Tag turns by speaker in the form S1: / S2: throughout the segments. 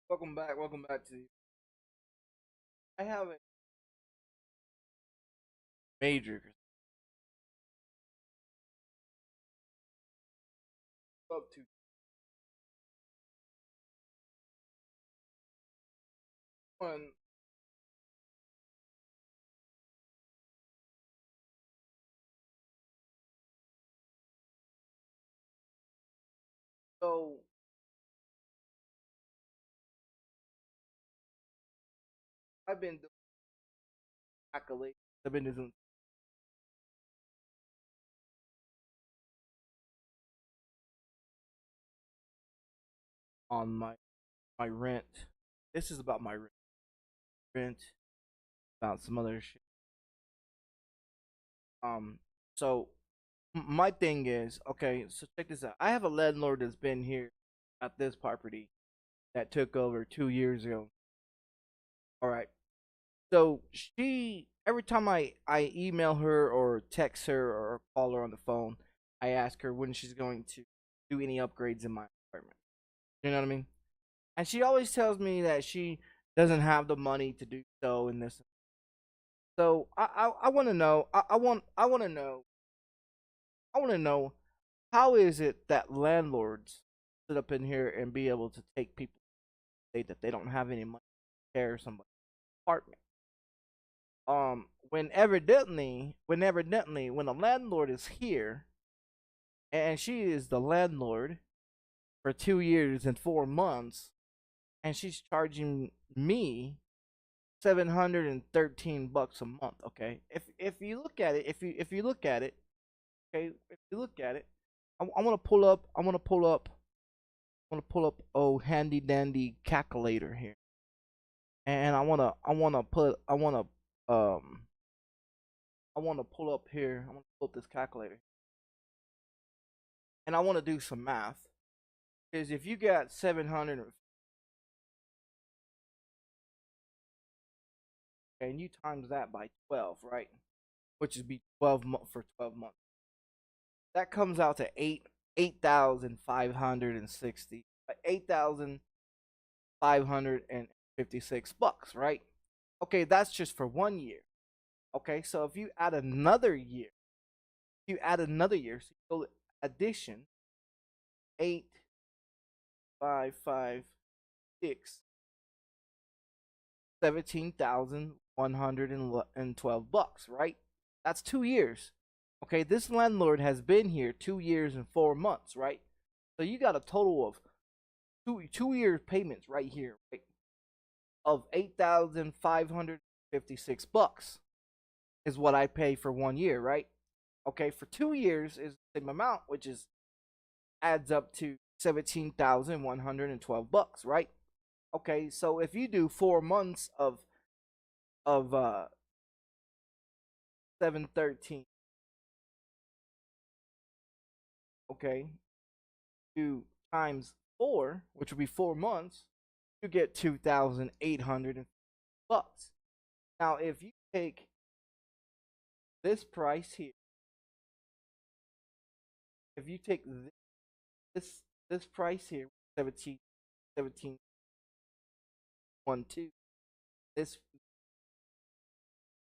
S1: Welcome back. Welcome back to. I have a major up to one. So I've been doing accolades. I've been doing on my rent. This is about my rent. About some other shit. Um. So my thing is okay. So check this out. I have a landlord that's been here at this property that took over 2 years ago. All right. So she every time I email her or text her or call her on the phone, I ask her when she's going to do any upgrades in my apartment. You know what I mean? And she always tells me that she doesn't have the money to do so in this. So I want to know I want to know how is it that landlords sit up in here and be able to take people say that they don't have any money to share somebody's apartment. When a landlord is here and she is the landlord for 2 years and 4 months and she's charging me $713 a month. Okay, if you look at it, if you look at it, okay, if you look at it, I want to pull up, oh handy dandy calculator here, and I want to pull up here. I want to pull up this calculator, and I want to do some math. Because if you got 700 and you times that by 12, right? Which would be for 12 months. That comes out to 8,560 $8,556, right? Okay, that's just for 1 year. Okay, so if you add another year, so you go addition 8,556 $17,112, right? That's 2 years. Okay, this landlord has been here 2 years and 4 months, right? So you got a total of two years payments right here, right? Of $8,556 is what I pay for 1 year, right? Okay, for 2 years is the same amount, which is adds up to $17,112, right? Okay, so if you do 4 months of 713, okay, do times 4, which would be 4 months, you get 2,800 bucks. Now, if you take this price here, if you take this price here, 17 1 2, this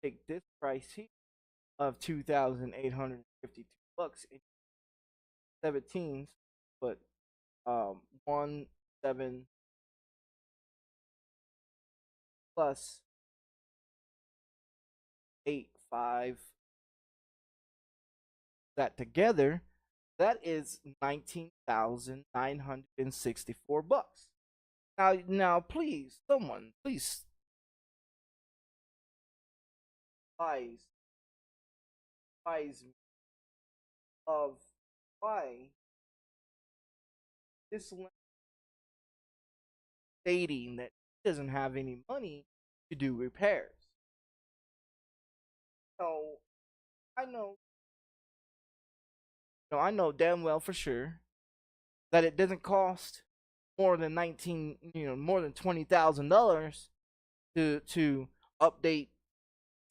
S1: take this price here of 2,852 bucks in 17s, but 1 7 plus 8 5, that together, that is 19,964 bucks. Now, please, someone, please advise me of why this stating that he doesn't have any money to do repairs. So I know, I know damn well for sure that it doesn't cost more than more than $20,000 to update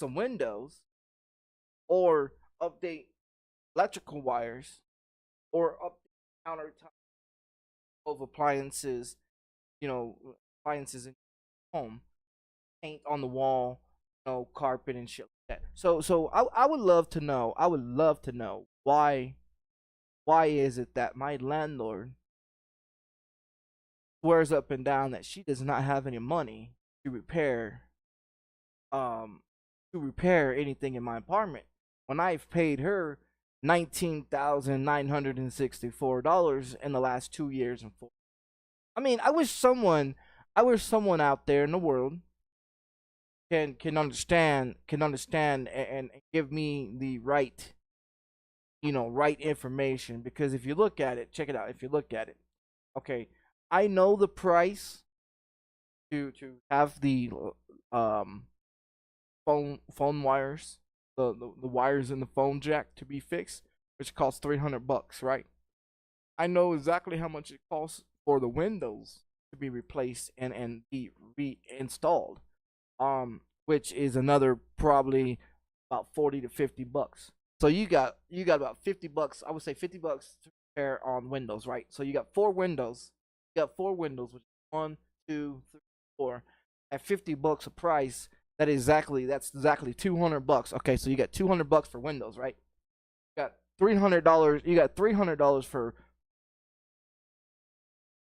S1: some windows or update electrical wires or update countertop of appliances, appliances in your home, paint on the wall, carpet and shit like that. So I would love to know. I would love to know why is it that my landlord swears up and down that she does not have any money to repair um anything in my apartment when I've paid her $19,964 in the last 2 years and four. I mean, I wish someone out there in the world can understand and give me the right right information, because if you look at it, check it out. If you look at it, okay, I know the price to have the um phone wires, the wires in the phone jack to be fixed, which costs $300, right? I know exactly how much it costs for the windows to be replaced and be reinstalled, which is another probably about 40 to $50. So you got about $50. I would say $50 to repair on windows, right? So you got four windows. You got four windows, which is one, two, three, four, at $50 a price. That's exactly $200. Okay, so you got $200 for windows, right? You got $300. You got $300 for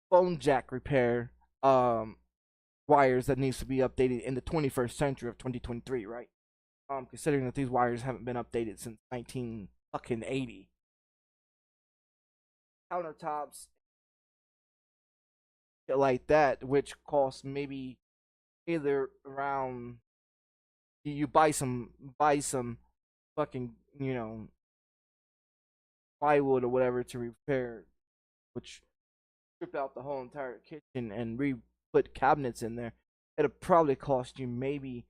S1: phone jack repair, wires that needs to be updated in the 21st century of 2023, right? Considering that these wires haven't been updated since 1980. Countertops, shit like that, which cost maybe either around, you buy some fucking plywood or whatever to repair, which strip out the whole entire kitchen and put cabinets in there. It'll probably cost you maybe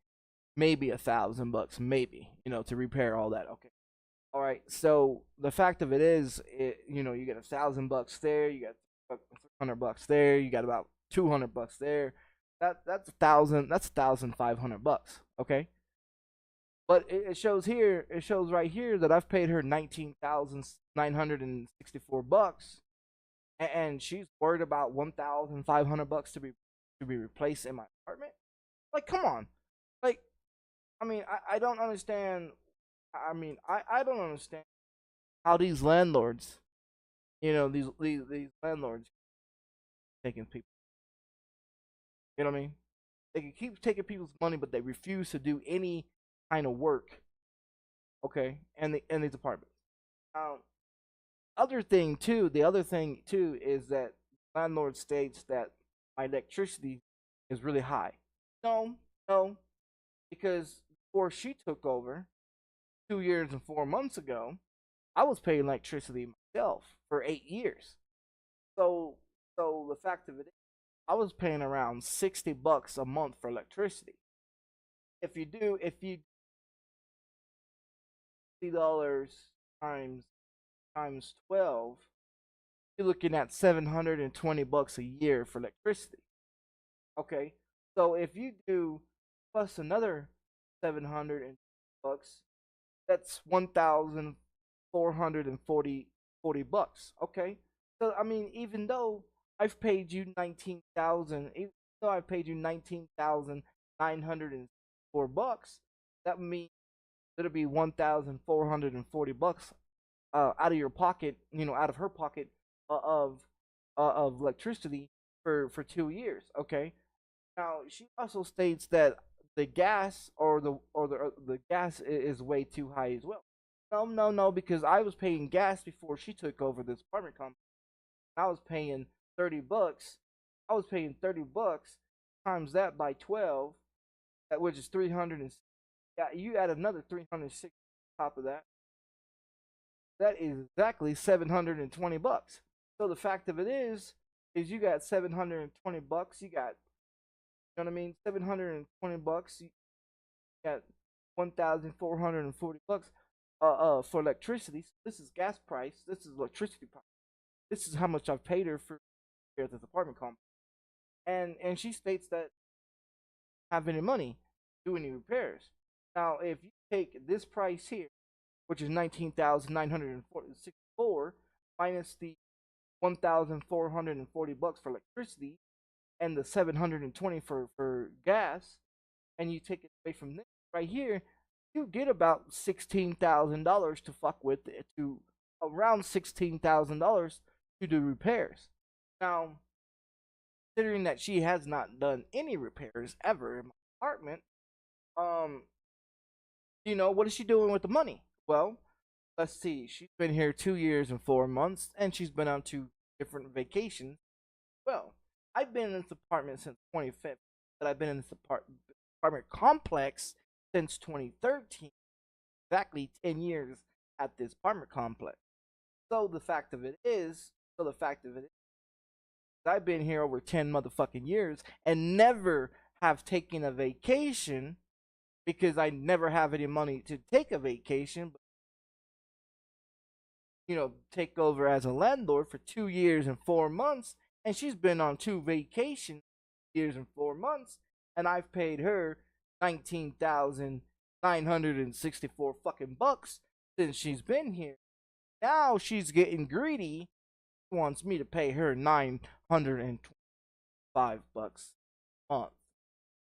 S1: $1,000, maybe, to repair all that. Okay, all right. So the fact of it is, you get $1,000 there, you got $300 there, you got about $200 there. That's 1,000. That's $1,500. Okay, but it shows here. It shows right here that I've paid her $19,964, and she's worried about $1,500 to be replaced in my apartment. Like, come on. Like, I mean, I don't understand. I don't understand how these landlords, these landlords taking people. You know what I mean? They can keep taking people's money, but they refuse to do any kind of work. Okay, and these apartments. Um, the other thing too is that landlord states that my electricity is really high. No, no, because before she took over 2 years and 4 months ago, I was paying electricity myself for 8 years. So, the fact of it is, I was paying around $60 a month for electricity. If you $60 times 12, you're looking at $720 a year for electricity. Okay, so if you do plus another 700 bucks, that's 1,440 bucks. Okay, so I mean, even though I've paid you 19,000, even though I paid you 19,904 bucks, that means it'll be 1,440 bucks out of your pocket, out of her pocket, of electricity for 2 years. Okay, now she also states that the gas or the gas is way too high as well. No, no, no, because I was paying gas before she took over this apartment complex. I was paying $30. I was paying $30 times that by 12, which is 300. Yeah, you add another 306 on top of that. That is exactly $720. So the fact of it is you got $720. You got, what I mean, $720. You got 1,440 bucks for electricity. So this is gas price. This is electricity price. This is how much I've paid her for here at this apartment complex. And she states that have any money to do any repairs. Now, if you take this price here, which is 19,964 minus the 1,440 bucks for electricity, and the 720 for gas, and you take it away from this right here, you get about $16,000 to fuck with it, to around $16,000 to do repairs. Now, considering that she has not done any repairs ever in my apartment, um, what is she doing with the money? Well, let's see. She's been here 2 years and 4 months, and she's been on 2 different vacations. Well, I've been in this apartment since 2015, but I've been in this apartment complex since 2013. Exactly 10 years at this apartment complex. So the fact of it is, I've been here over 10 motherfucking years and never have taken a vacation because I never have any money to take a vacation. But, take over as a landlord for 2 years and 4 months, and she's been on 2 vacations, years and 4 months, and I've paid her 19,964 fucking bucks since she's been here. Now she's getting greedy. She wants me to pay her 925 bucks a month.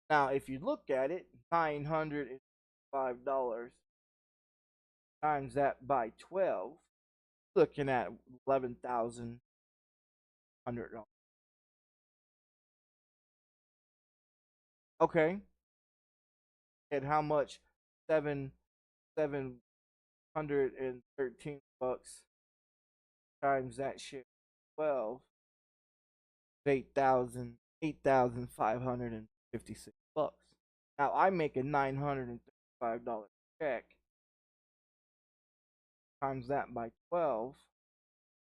S1: Now, if you look at it, $905 times that by 12, looking at $11,100. Okay, and how much? $713 times that shit 12, 8,556 bucks. Now I make a $935 check, times that by 12,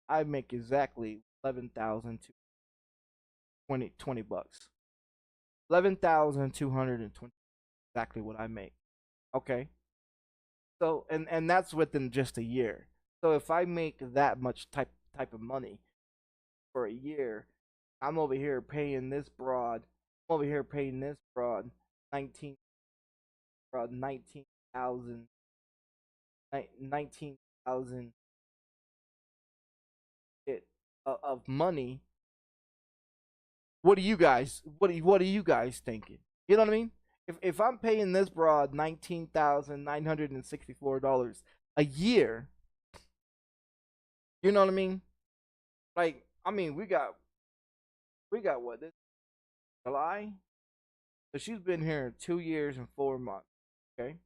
S1: I make exactly 11,220 bucks. 11,220, exactly what I make. Okay. So and that's within just a year. So if I make that much type of money for a year, I'm over here paying this broad. I'm over here paying this broad 19 broad 19,000 19,000 of money. What are you guys thinking? You know what I mean? If I'm paying this broad $19,964 a year, you know what I mean? Like, I mean, we got what, this July? So she's been here 2 years and 4 months. Okay.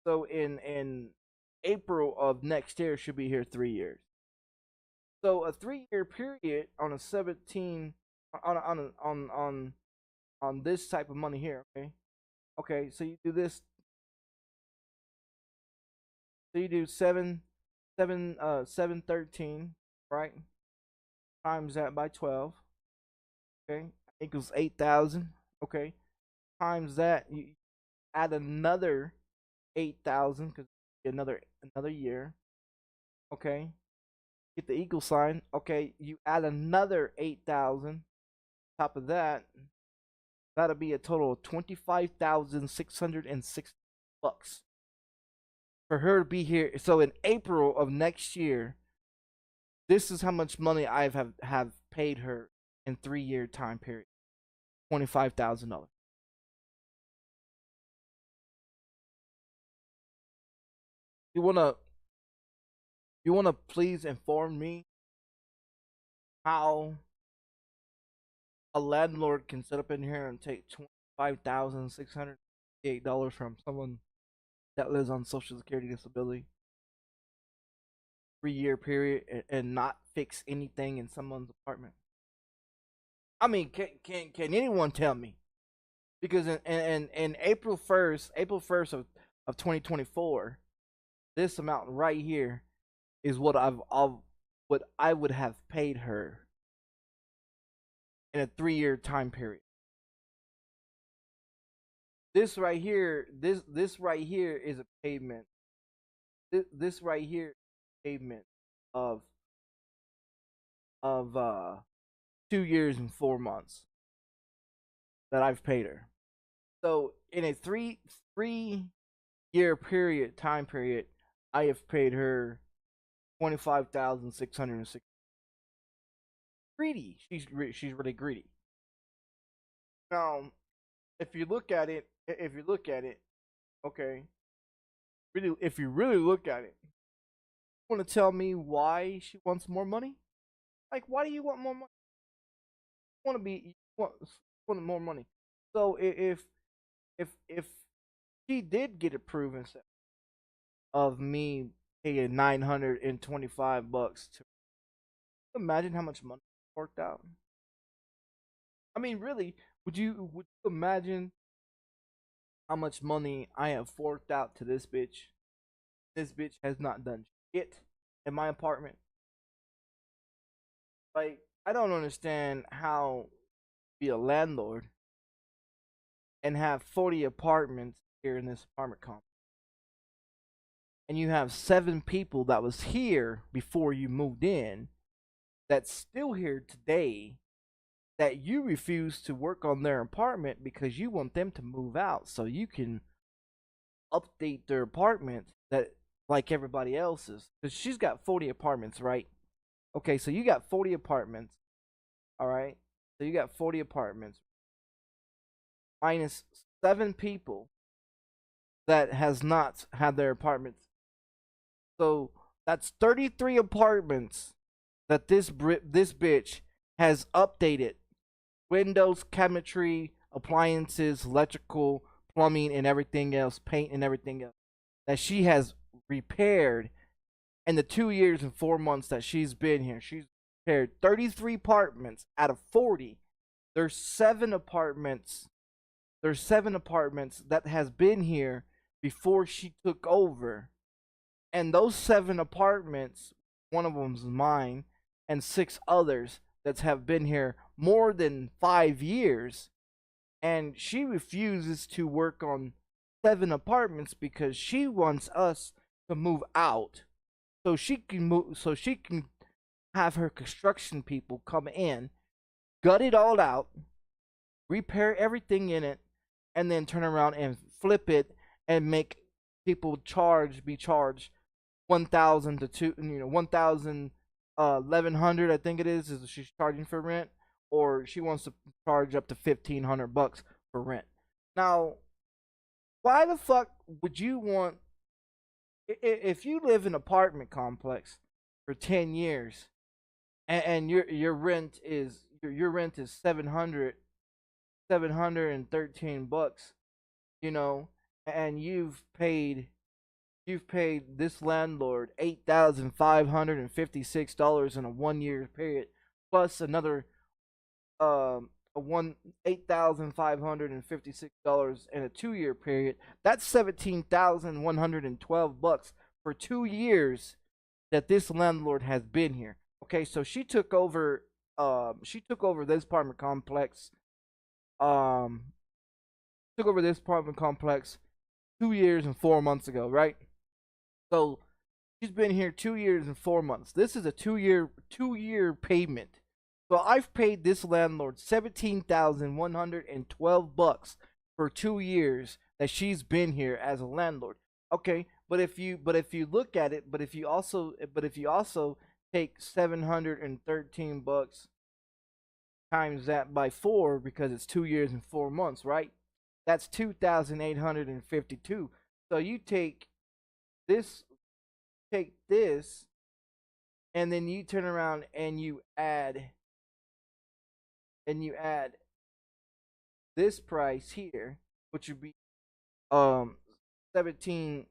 S1: So in April of next year, she'll be here 3 years. So a 3 year period on a 17 on this type of money here. Okay. Okay. So you do this. So you do 713, right? Times that by 12. Okay. Equals 8,000. Okay. Times that, you add another 8,000 because another year. Okay. Get the equal sign. Okay. You add another 8,000. Top of that, that'll be a total of 25,660 bucks for her to be here. So in April of next year, this is how much money I have paid her in 3 year time period. $25,000. You wanna please inform me how a landlord can sit up in here and take $25,688 from someone that lives on Social Security disability, 3 year period, and not fix anything in someone's apartment? I mean, can anyone tell me? Because in April 1st of 2024, this amount right here is what what I would have paid her in a 3 year time period. This right here, this right here is a payment. This right here, payment of of uh 2 years and 4 months that I've paid her. So in a three year time period, I have paid her 25,660. greedy. She's really greedy. Now, if you look at it, okay, really, if you really look at it, you want to tell me why she wants more money? Like, why do you want more money? You want to be, want more money. So if she did get approved instead of me paying $925 to imagine how much money worked out. I mean, really, would you imagine how much money I have forked out to this bitch? This bitch has not done shit in my apartment. Like, I don't understand how be a landlord and have 40 apartments here in this apartment complex. And you have 7 people that was here before you moved in that's still here today that you refuse to work on their apartment because you want them to move out so you can update their apartment that like everybody else's. Because she's got 40 apartments, right? Okay, so you got 40 apartments. All right. So you got 40 apartments minus 7 people that has not had their apartments. So that's 33 apartments that this bitch has updated. Windows, cabinetry, appliances, electrical, plumbing, and everything else, paint and everything else that she has repaired in the 2 years and 4 months that she's been here. She's repaired 33 apartments out of 40. There's 7 apartments. There's 7 apartments that has been here before she took over. And those 7 apartments, one of them's mine, and 6 others that have been here more than 5 years. And she refuses to work on 7 apartments because she wants us to move out, so she can have her construction people come in, gut it all out, repair everything in it, and then turn around and flip it and make people be charged 1,000 to 2, 1,000, 1,100, I think it is she's charging for rent, or she wants to charge up to $1,500 for rent. Now, why the fuck would you want, if you live in an apartment complex for 10 years and your rent is 713 bucks, and you've paid this landlord $8,556 in a 1 year period, plus another $8,556 in a 2 year period. That's $17,112 for 2 years that this landlord has been here. Okay, so she took over this apartment complex. Took over this apartment complex 2 years and 4 months ago, right? So she's been here 2 years and 4 months. This is a 2 year payment. So I've paid this landlord $17,112 for 2 years that she's been here as a landlord. Okay, but if you look at it, but if you also take $713 times that by 4, because it's 2 years and 4 months, right? That's 2,852. So you take this, and then you turn around and you add this price here, which would be 17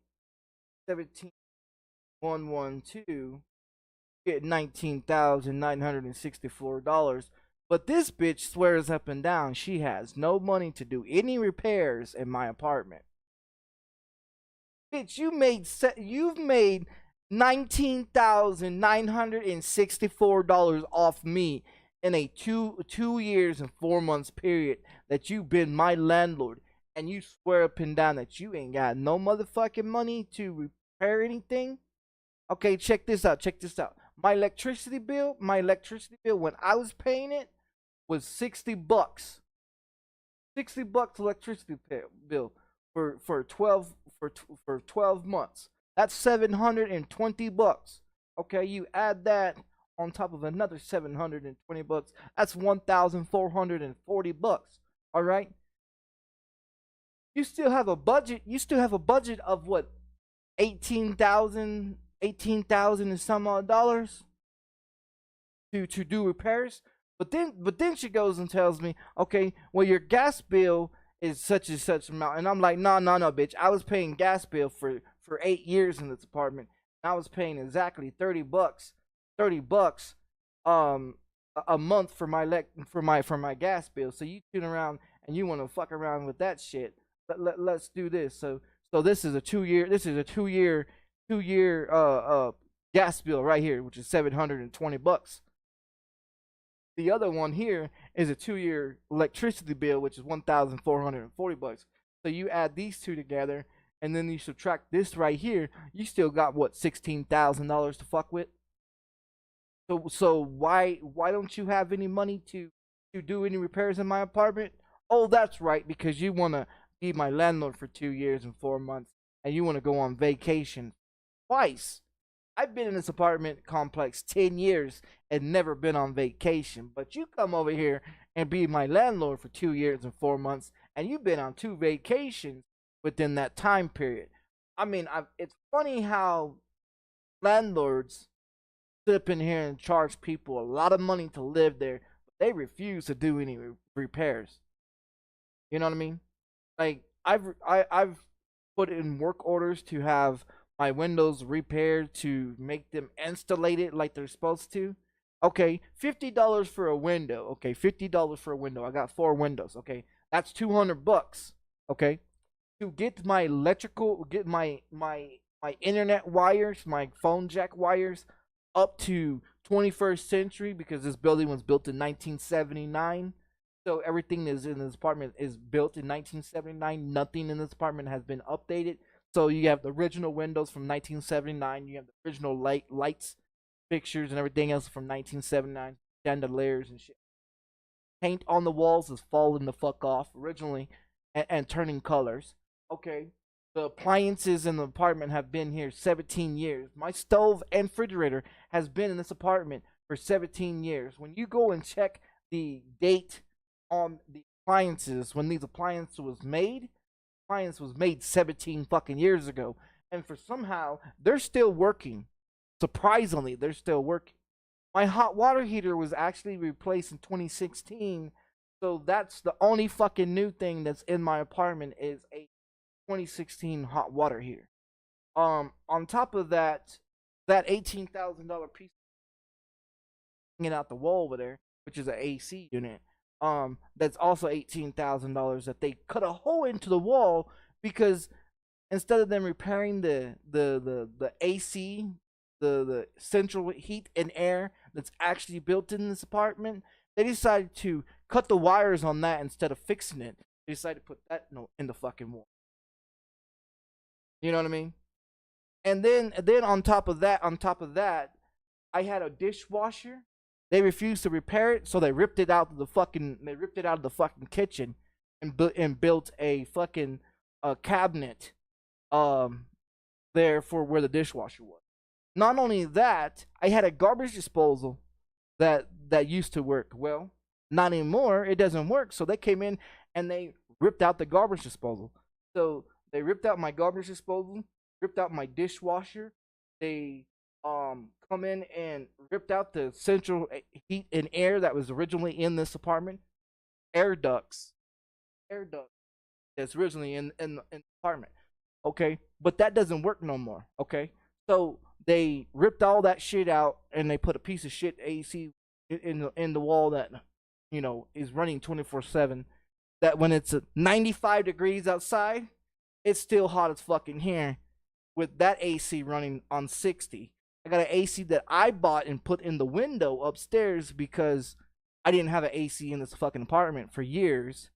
S1: 112, get $19,964. But this bitch swears up and down she has no money to do any repairs in my apartment. Bitch, you've made $19,964 off me in a 2 years and 4 months period that you've been my landlord, and you swear up and down that you ain't got no motherfucking money to repair anything. Okay, check this out. My electricity bill when I was paying it was $60. $60 electricity bill for 12 months. That's $720. Okay, you add that on top of another $720. That's $1,440. All right. You still have a budget. You still have a budget of what, 18,000 and some odd dollars to do repairs. But then she goes and tells me, okay, well, your gas bill is such and such amount, and I'm like, no, bitch. I was paying gas bill for 8 years in this apartment. And I was paying exactly $30, um, a month for my gas bill. So you turn around and you want to fuck around with that shit. Let's do this. So this is a 2 year. This is a two year gas bill right here, which is $720. The other one here is a 2 year electricity bill, which is $1,440. So you add these two together, and then you subtract this right here. You still got what, $16,000 to fuck with. So why don't you have any money to do any repairs in my apartment? Oh, that's right, because you wanna be my landlord for 2 years and 4 months, and you wanna go on vacation twice. I've been in this apartment complex 10 years and never been on vacation. But you come over here and be my landlord for 2 years and 4 months, and you've been on 2 vacations within that time period. I mean, it's funny how landlords sit up in here and charge people a lot of money to live there, but they refuse to do any repairs. You know what I mean? Like, I've put in work orders to have my windows repaired to make them installated like they're supposed to. Okay, $50 for a window. Okay, $50 for a window. I got 4 windows. Okay, that's $200. Okay, to get my electrical, get my internet wires, my phone jack wires up to 21st century, because this building was built in 1979. So everything is in this apartment is built in 1979. Nothing in this apartment has been updated. So you have the original windows from 1979. You have the original lights, fixtures, and everything else from 1979. Chandeliers and shit. Paint on the walls is falling the fuck off originally, and turning colors. Okay. The appliances in the apartment have been here 17 years. My stove and refrigerator has been in this apartment for 17 years. When you go and check the date on the appliances, when these appliances was made, appliance was made 17 fucking years ago, and for somehow they're still working. Surprisingly, they're still working. My hot water heater was actually replaced in 2016, so that's the only fucking new thing that's in my apartment is a 2016 hot water heater. On top of that, that $18,000 piece hanging out the wall over there, which is an AC unit, that's also $18,000 that they cut a hole into the wall, because instead of them repairing the AC, the central heat and air that's actually built in this apartment, they decided to cut the wires on that instead of fixing it. They decided to put that in the fucking wall. You know what I mean? And then on top of that, I had a dishwasher. They refused to repair it, so they ripped it out of the fucking kitchen and built a fucking cabinet there for where the dishwasher was. Not only that, I had a garbage disposal that used to work. Well, not anymore. It doesn't work. So they came in and they ripped out the garbage disposal. So they ripped out my garbage disposal, ripped out my dishwasher. They come in and ripped out the central heat and air that was originally in this apartment. Air ducts that's originally in the apartment. Okay, but that doesn't work no more. Okay, so they ripped all that shit out and they put a piece of shit AC in the wall that is running 24/7. That when it's 95 degrees outside, it's still hot as fucking here with that AC running on 60. I got an AC that I bought and put in the window upstairs because I didn't have an AC in this fucking apartment for years,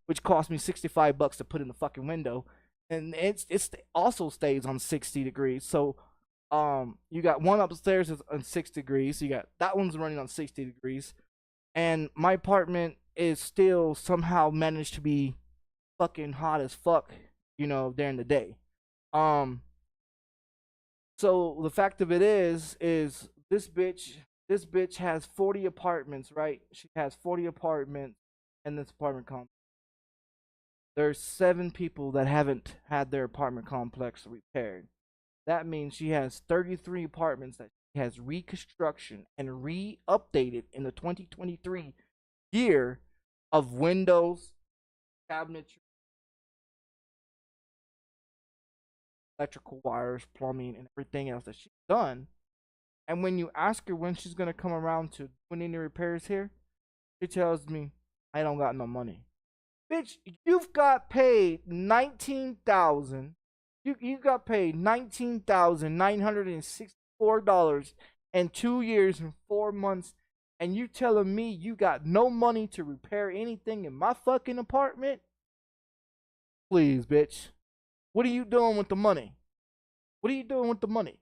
S1: which cost me $65 to put in the fucking window, and it's also stays on 60 degrees. So you got one upstairs on 6 degrees. You got that one's running on 60 degrees, and my apartment is still somehow managed to be fucking hot as fuck, during the day. So the fact of it is this bitch, this bitch has 40 apartments, right? She has 40 apartments in this apartment complex. There's 7 people that haven't had their apartment complex repaired. That means she has 33 apartments that she has reconstruction and re-updated in the 2023 year of windows, cabinetry, electrical wires, plumbing, and everything else that she's done. And when you ask her when she's gonna come around to doing any repairs here, she tells me, "I don't got no money." Bitch, you've got paid 19,000. You got paid $19,964 in 2 years and 4 months, and you telling me you got no money to repair anything in my fucking apartment? Please, bitch. What are you doing with the money? What are you doing with the money?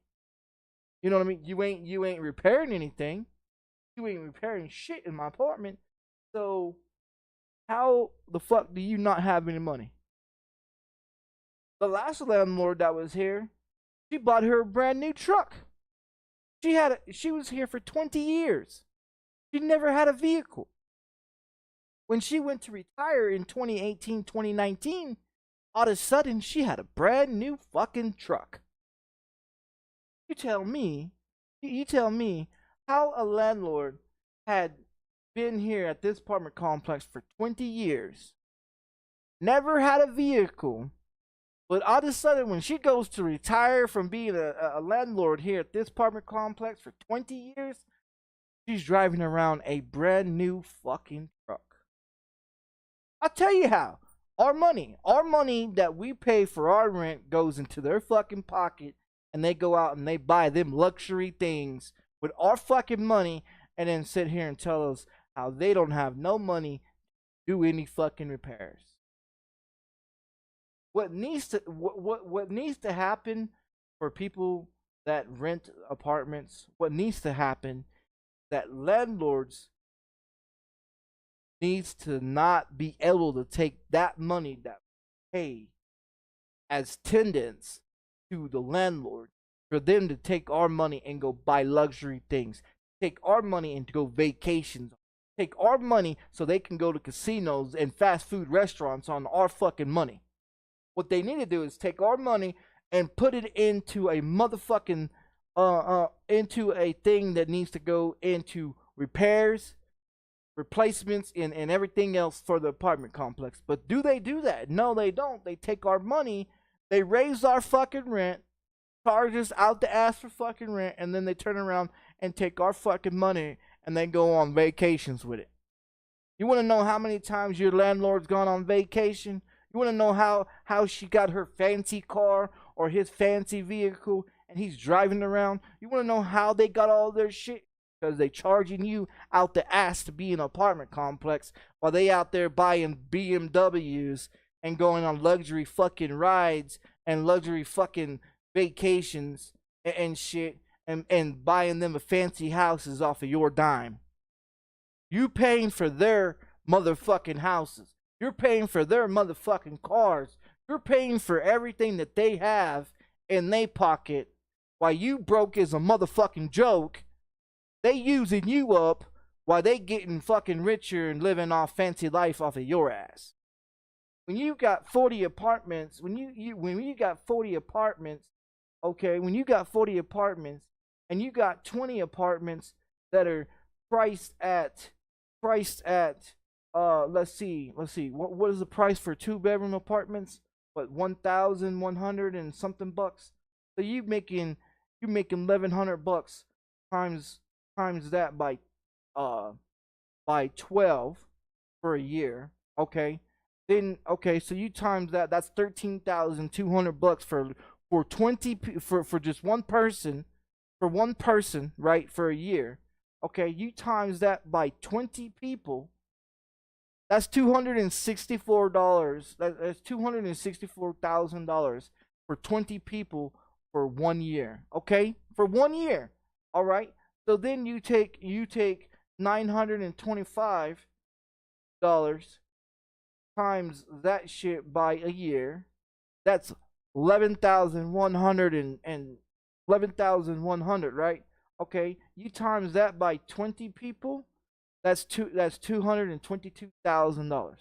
S1: You know what I mean? You ain't repairing anything. You ain't repairing shit in my apartment. So how the fuck do you not have any money? The last landlord that was here, she bought her a brand new truck. She was here for 20 years. She never had a vehicle. When she went to retire in 2018, 2019, all of a sudden she had a brand new fucking truck. You tell me how a landlord had been here at this apartment complex for 20 years, never had a vehicle, but all of a sudden when she goes to retire from being a landlord here at this apartment complex for 20 years, she's driving around a brand new fucking truck. I'll tell you how. Our money that we pay for our rent goes into their fucking pocket, and they go out and they buy them luxury things with our fucking money, and then sit here and tell us how they don't have no money to do any fucking repairs. What needs to happen for people that rent apartments? What needs to happen? That landlords needs to not be able to take that money that pay as tenants to the landlord, for them to take our money and go buy luxury things, take our money and to go vacations, take our money so they can go to casinos and fast food restaurants on our fucking money. What they need to do is take our money and put it into a motherfucking into a thing that needs to go into repairs, replacements, and everything else for the apartment complex. But do they do that? No, they don't. They take our money, they raise our fucking rent, charge us out the ass for fucking rent, and then they turn around and take our fucking money and they go on vacations with it. You want to know how many times your landlord's gone on vacation? You want to know how she got her fancy car or his fancy vehicle and he's driving around? You want to know how they got all their shit? Because they charging you out the ass to be in an apartment complex while they out there buying BMWs and going on luxury fucking rides and luxury fucking vacations and shit, and buying them a fancy houses off of your dime. You paying for their motherfucking houses. You're paying for their motherfucking cars. You're paying for everything that they have in their pocket while you broke as a motherfucking joke. They using you up while they getting fucking richer and living off fancy life off of your ass. When you got 40 apartments, when you got 40 apartments, okay, when you got 40 apartments and you got 20 apartments that are priced at let's see, what is the price for 2-bedroom apartments? What, 1,100 and something bucks? So you making $1,100 times that by 12 for a year, okay? Then okay, so you times that, that's $13,200 for 20 for just one person, right, for a year. Okay, you times that by 20 people, that's $264. That's $264,000 for 20 people for 1 year. Okay, for 1 year. All right. So then you take $925 times that shit by a year. That's 11,100 right? Okay, you times that by 20 people, that's $222,000.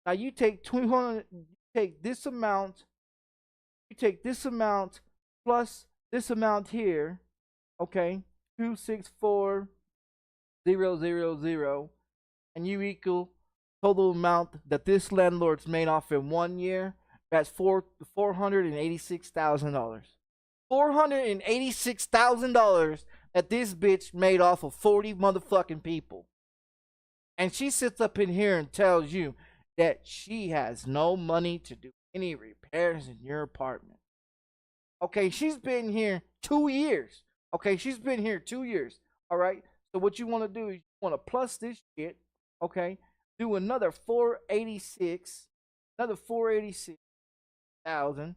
S1: Now you take 200, you take this amount, plus this amount here, okay, 264,000, and you equal total amount that this landlord's made off in 1 year. That's $486,000. $486,000 that this bitch made off of 40 motherfucking people. And she sits up in here and tells you that she has no money to do any repairs in your apartment. Okay, she's been here 2 years. Okay, she's been here 2 years. All right. So what you want to do is you want to plus this shit. Okay, do another 486,000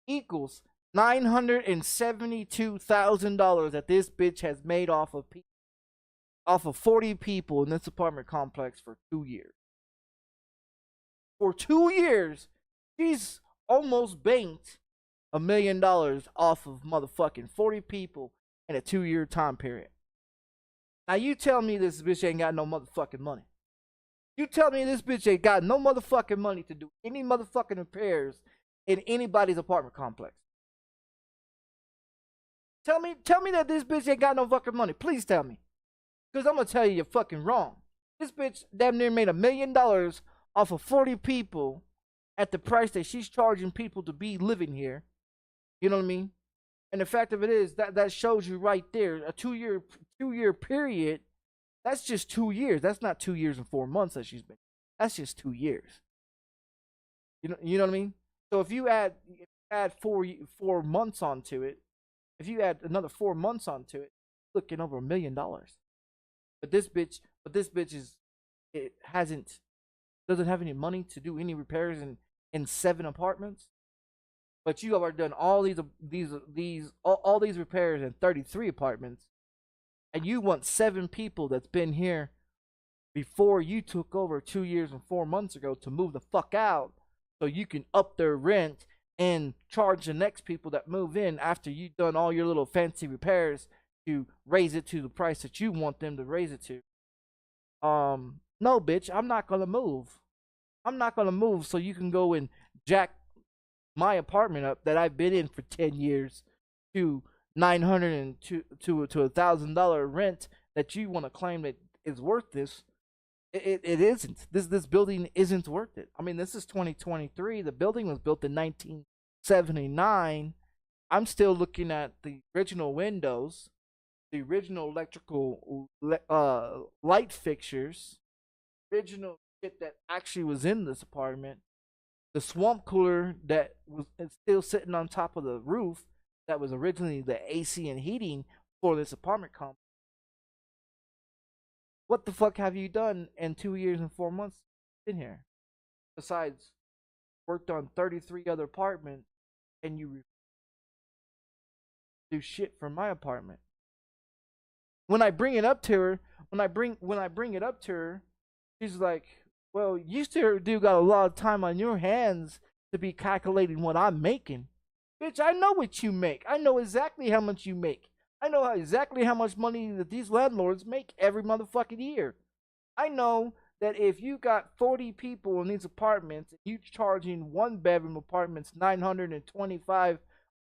S1: equals $972,000 that this bitch has made off of 40 people in this apartment complex for 2 years. For 2 years, she's almost banked $1 million off of motherfucking 40 people in a 2-year time period. Now you tell me this bitch ain't got no motherfucking money. You tell me this bitch ain't got no motherfucking money to do any motherfucking repairs in anybody's apartment complex. Tell me that this bitch ain't got no fucking money. Please tell me. Because I'm going to tell you you're fucking wrong. This bitch damn near made $1 million off of 40 people at the price that she's charging people to be living here. You know what I mean? And the fact of it is that shows you right there a 2-year period. That's just 2 years. That's not 2 years and 4 months that she's been. That's just 2 years. You know what I mean? So if you add 4 months onto it, if you add another 4 months onto it, looking over $1 million. But this bitch doesn't have any money to do any repairs in 7 apartments. But you have already done all these repairs in 33 apartments, and you want 7 people that's been here before you took over 2 years and 4 months ago to move the fuck out, so you can up their rent and charge the next people that move in after you've done all your little fancy repairs to raise it to the price that you want them to raise it to. No, bitch, I'm not gonna move. I'm not gonna move so you can go and jack my apartment up that I've been in for 10 years to $900 to $1,000 rent that you want to claim that is worth this. It isn't. This building isn't worth it. I mean, this is 2023. The building was built in 1979. I'm still looking at the original windows, the original electrical light fixtures, original shit that actually was in this apartment. The swamp cooler that was still sitting on top of the roof that was originally the AC and heating for this apartment complex. What the fuck have you done in 2 years and 4 months in here? Besides, worked on 33 other apartments, and you do shit for my apartment. When I bring it up to her, she's like, "Well, you still do got a lot of time on your hands to be calculating what I'm making." Bitch, I know what you make. I know exactly how much you make. I know exactly how much money that these landlords make every motherfucking year. I know that if you got 40 people in these apartments, and you charging 1-bedroom apartments $925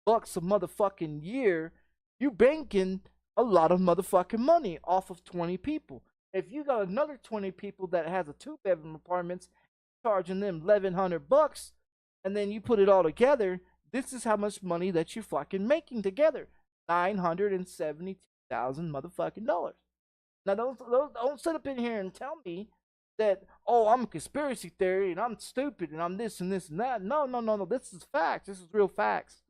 S1: a motherfucking year, you banking a lot of motherfucking money off of 20 people. If you got another 20 people that has a 2-bedroom apartments, charging them $1,100, and then you put it all together, this is how much money that you're fucking making together. $972,000 motherfucking dollars. Now don't sit up in here and tell me that, oh, I'm a conspiracy theory and I'm stupid and I'm this and this and that. No. This is facts. This is real facts.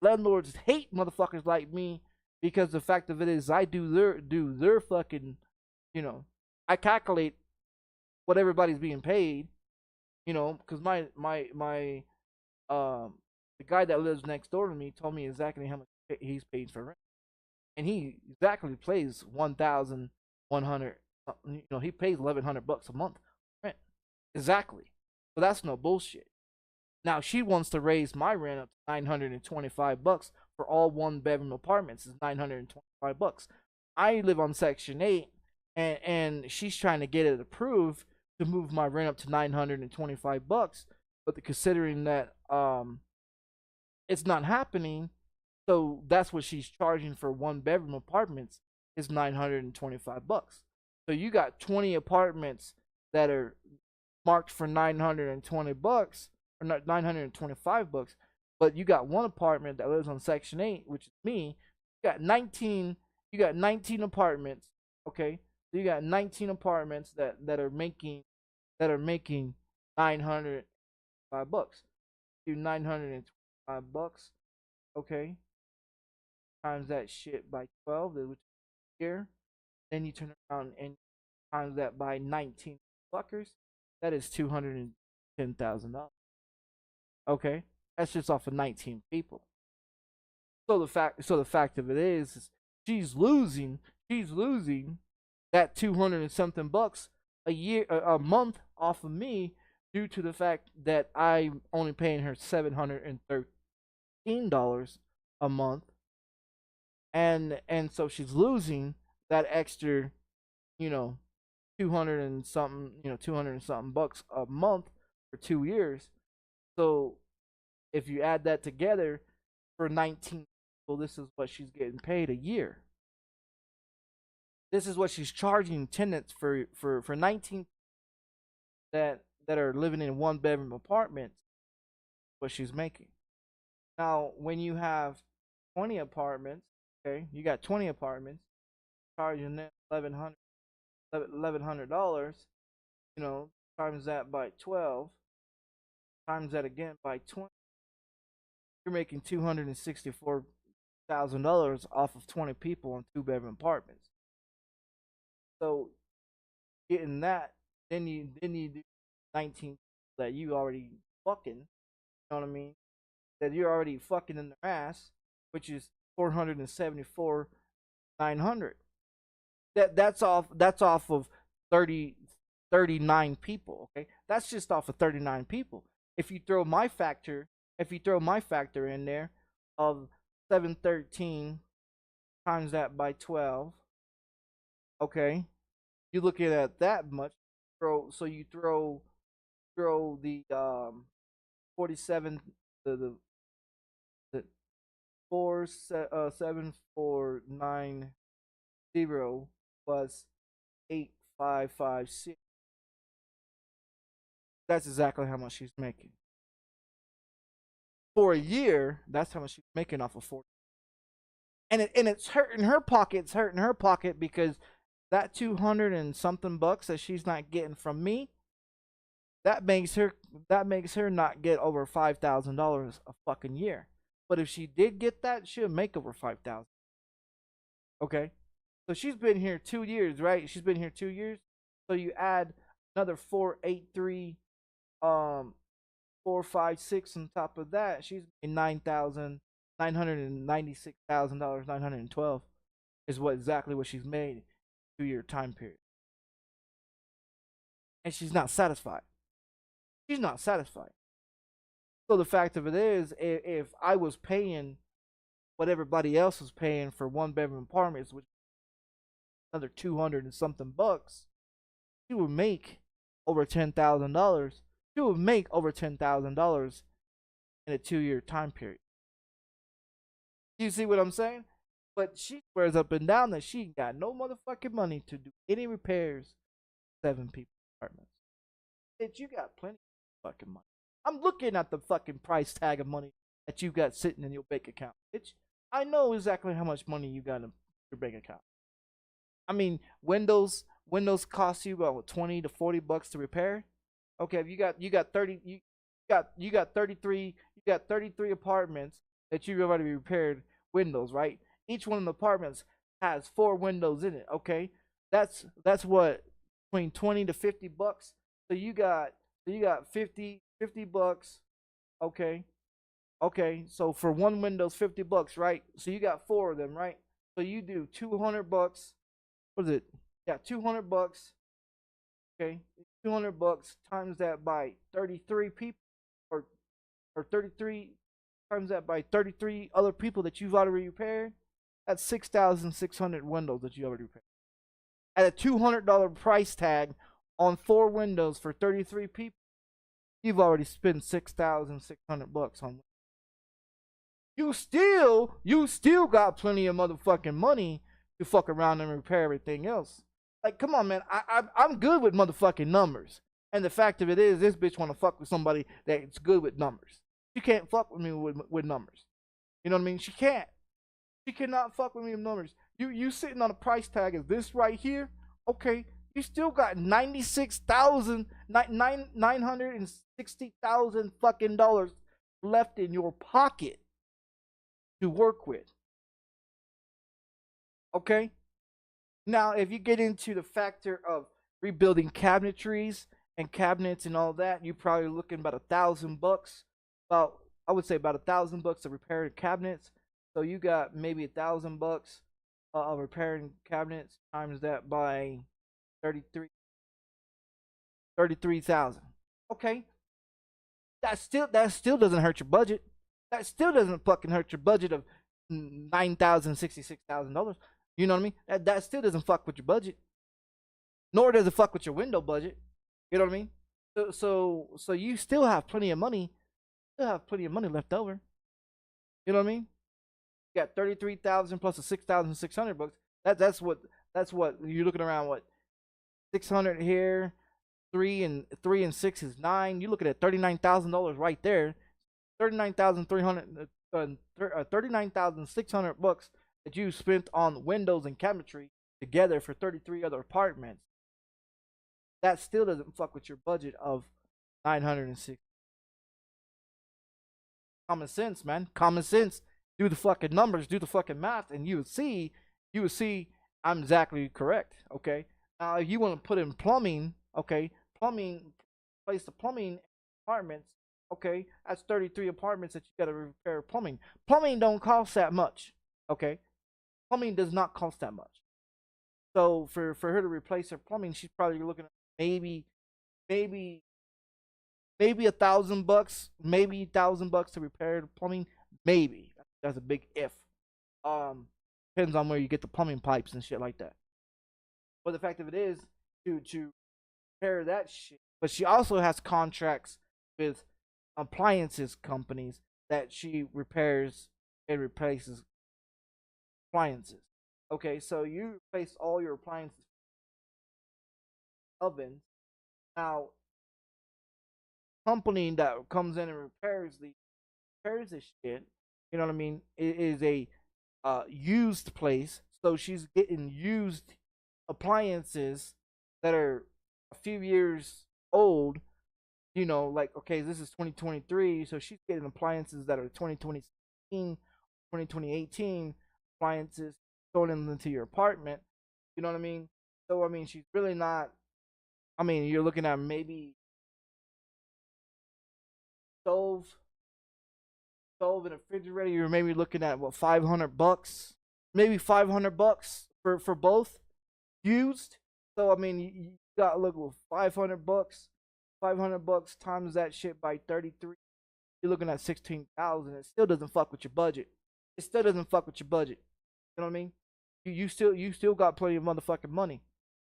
S1: Landlords hate motherfuckers like me because the fact of it is I do their fucking, I calculate what everybody's being paid, because the guy that lives next door to me told me exactly how much he's paid for rent, and he exactly pays 1,100. He pays $1,100 a month rent, exactly. So that's no bullshit. Now she wants to raise my rent up to $925 for all 1-bedroom apartments. Is $925. I live on Section 8, and she's trying to get it approved to move my rent up to $925. But considering that it's not happening, so that's what she's charging for one bedroom apartments is $925. So you got 20 apartments that are marked for $920 or not $925, but you got one apartment that lives on Section 8, which is me. You got 19 apartments, okay? So you got 19 apartments that are making $905. Do $925, okay? Times that shit by 12, which is here. Then you turn around and times that by 19 fuckers. That is $210,000. Okay, that's just off of 19 people. So the fact of it is she's losing that 200 and something bucks a month off of me due to the fact that I'm only paying her $713 a month, and so she's losing that extra, you know, 200 and something bucks a month for 2 years. So if you add that together for 19 people, this is what she's getting paid a year. This is what she's charging tenants for 19 that are living in one bedroom apartments. What she's making. Now, when you have 20 apartments, okay, you got 20 apartments charging them $1,100. You know, times that by 12, times that again by 20. You're making $264,000 off of 20 people on 2 bedroom apartments. So getting that, then you do 19 that you already fucking, you know what I mean? That you're already fucking in their ass, which is 474,900. That's off of 39 people. Okay, that's just off of 39 people. If you throw my factor in there of 713 times that by 12, okay, you're looking at that much. So you throw the 47 the 7490 plus 8556. That's exactly how much she's making. For a year, that's how much she's making off of 40. And it's hurting her pocket. It's hurting her pocket because that 200 and something bucks that she's not getting from me, that makes her not get over $5,000 a fucking year. But if she did get that, she'll make over 5,000. Okay, so she's been here 2 years, right? She's been here 2 years. So you add another 483, 456 on top of that. She's in $996,000, 912 is what exactly what she's made 2 year time period, and she's not satisfied. She's not satisfied. So the fact of it is, if I was paying what everybody else was paying for 1 bedroom apartments, which another 200 and something bucks, she would make over $10,000. She would make over $10,000 in a 2 year time period. You see what I'm saying? But she swears up and down that she ain't got no motherfucking money to do any repairs. 7 people apartments. Bitch, you got plenty of fucking money. I'm looking at the fucking price tag of money that you got sitting in your bank account, bitch. I know exactly how much money you got in your bank account. I mean, Windows cost you about 20 to 40 bucks to repair. Okay, if you got 33 apartments that you already repaired Windows, right? Each one of the apartments has 4 windows in it. Okay, that's what, between 20 to 50 bucks. So you got 50 bucks. Okay, so for one window's 50 bucks, right? So you got 4 of them, right? So you do 200 bucks. What is it? Yeah, 200 bucks. Okay, 200 bucks times that by 33 people, or 33 times that by 33 other people that you've already repaired. That's 6,600 windows that you already paid. At a $200 price tag on 4 windows for 33 people, you've already spent 6,600 bucks on. You still got plenty of motherfucking money to fuck around and repair everything else. Like, come on, man. I'm good with motherfucking numbers. And the fact of it is, this bitch want to fuck with somebody that's good with numbers. She can't fuck with me with numbers. You know what I mean? She can't. She cannot fuck with me with numbers. You sitting on a price tag of this right here. Okay, you still got 960,000 fucking dollars left in your pocket to work with. Okay? Now, if you get into the factor of rebuilding cabinetries and cabinets and all that, you're probably looking about $1,000. I would say about $1,000 to repair the cabinets. So you got maybe $1,000 of repairing cabinets times that by 33,000. Okay, that still doesn't hurt your budget. That still doesn't fucking hurt your budget of $9,066,000. You know what I mean? That still doesn't fuck with your budget. Nor does it fuck with your window budget. You know what I mean? So you still have plenty of money. Still have plenty of money left over. You know what I mean? You got 33,000 plus the 6,600 bucks. That's what you're looking around. What, 600 here? 3 and 6 is 9. You're looking at $39,000 right there. 39,600 bucks that you spent on windows and cabinetry together for 33 other apartments. That still doesn't fuck with your budget of 960. Common sense, man. Common sense. Do the fucking numbers, do the fucking math, and you would see I'm exactly correct. Okay. Now, if you want to put in plumbing, okay, place the plumbing apartments. Okay, that's 33 apartments that you gotta repair plumbing. Plumbing don't cost that much. Okay, plumbing does not cost that much. So for her to replace her plumbing, she's probably looking at maybe $1,000, maybe $1,000 to repair the plumbing. Maybe that's a big if. Depends on where you get the plumbing pipes and shit like that. But the fact of it is, to repair that shit. But she also has contracts with appliances companies that she repairs and replaces appliances. Okay, so you replace all your appliances, ovens. Now, company that comes in and repairs this shit, you know what I mean, it is a used place. So she's getting used appliances that are a few years old. You know, like, okay, this is 2023, so she's getting appliances that are 2017, 2018 appliances, throwing them into your apartment. You know what I mean? So, I mean, she's really not. I mean, you're looking at maybe stove and a refrigerator. You're maybe looking at what, $500, maybe $500 for both used. So, I mean, you got to look with $500. $500 times that shit by 33. You're looking at 16,000. It still doesn't fuck with your budget. It still doesn't fuck with your budget. You know what I mean? You still got plenty of motherfucking money.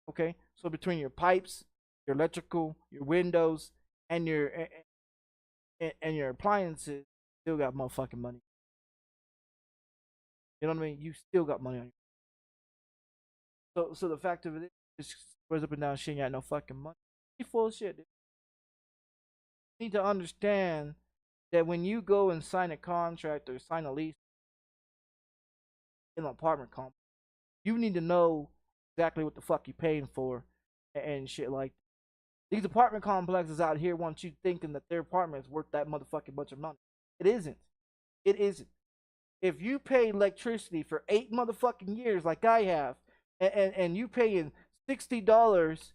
S1: Okay, so between your pipes, your electrical, your windows, and your appliances, you still got motherfucking money. You know what I mean? You still got money on you. So the fact of it is, squares up and down, she ain't got no fucking money. She full of shit, dude. You need to understand that when you go and sign a contract or sign a lease in an apartment complex, you need to know exactly what the fuck you're paying for and shit like that. These apartment complexes out here want you thinking that their apartment is worth that motherfucking bunch of money. It isn't. It isn't. If you pay electricity for 8 motherfucking years like I have, and you paying $60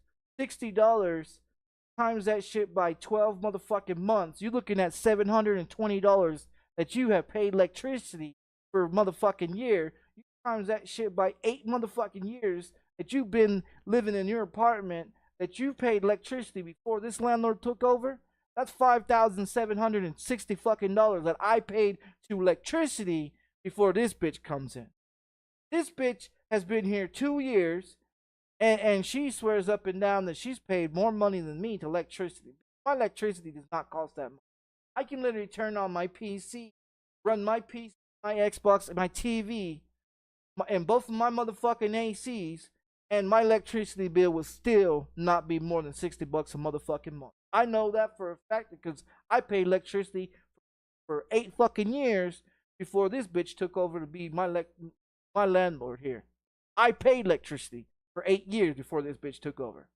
S1: times that shit by 12 motherfucking months, you're looking at $720 that you have paid electricity for a motherfucking year. You times that shit by 8 motherfucking years that you've been living in your apartment, that you paid electricity before this landlord took over. That's $5,760 fucking dollars that I paid to electricity before this bitch comes in. This bitch has been here 2 years, and she swears up and down that she's paid more money than me to electricity. My electricity does not cost that much. I can literally turn on my PC, run my PC, my Xbox, and my TV, and both of my motherfucking ACs, and my electricity bill would still not be more than $60 a motherfucking month. I know that for a fact because I paid electricity for 8 fucking years before this bitch took over to be my landlord here. I paid electricity for 8 years before this bitch took over.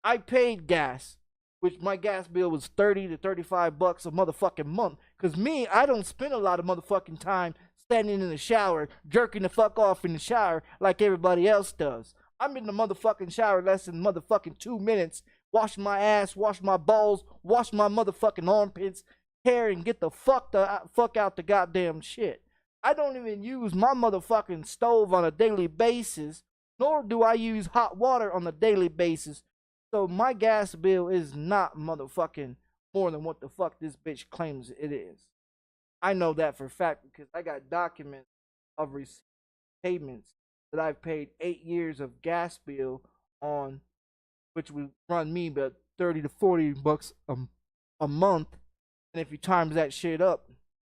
S1: I paid gas, which my gas bill was 30 to 35 bucks a motherfucking month. Cause me, I don't spend a lot of motherfucking time standing in the shower, jerking the fuck off in the shower like everybody else does. I'm in the motherfucking shower less than motherfucking 2 minutes, washing my ass, wash my balls, wash my motherfucking armpits, hair, and get the fuck out the goddamn shit. I don't even use my motherfucking stove on a daily basis, nor do I use hot water on a daily basis. So my gas bill is not motherfucking more than what the fuck this bitch claims it is. I know that for a fact because I got documents of receipt payments that I've paid 8 years of gas bill on, which would run me about 30 to 40 bucks a month. And if you times that shit up,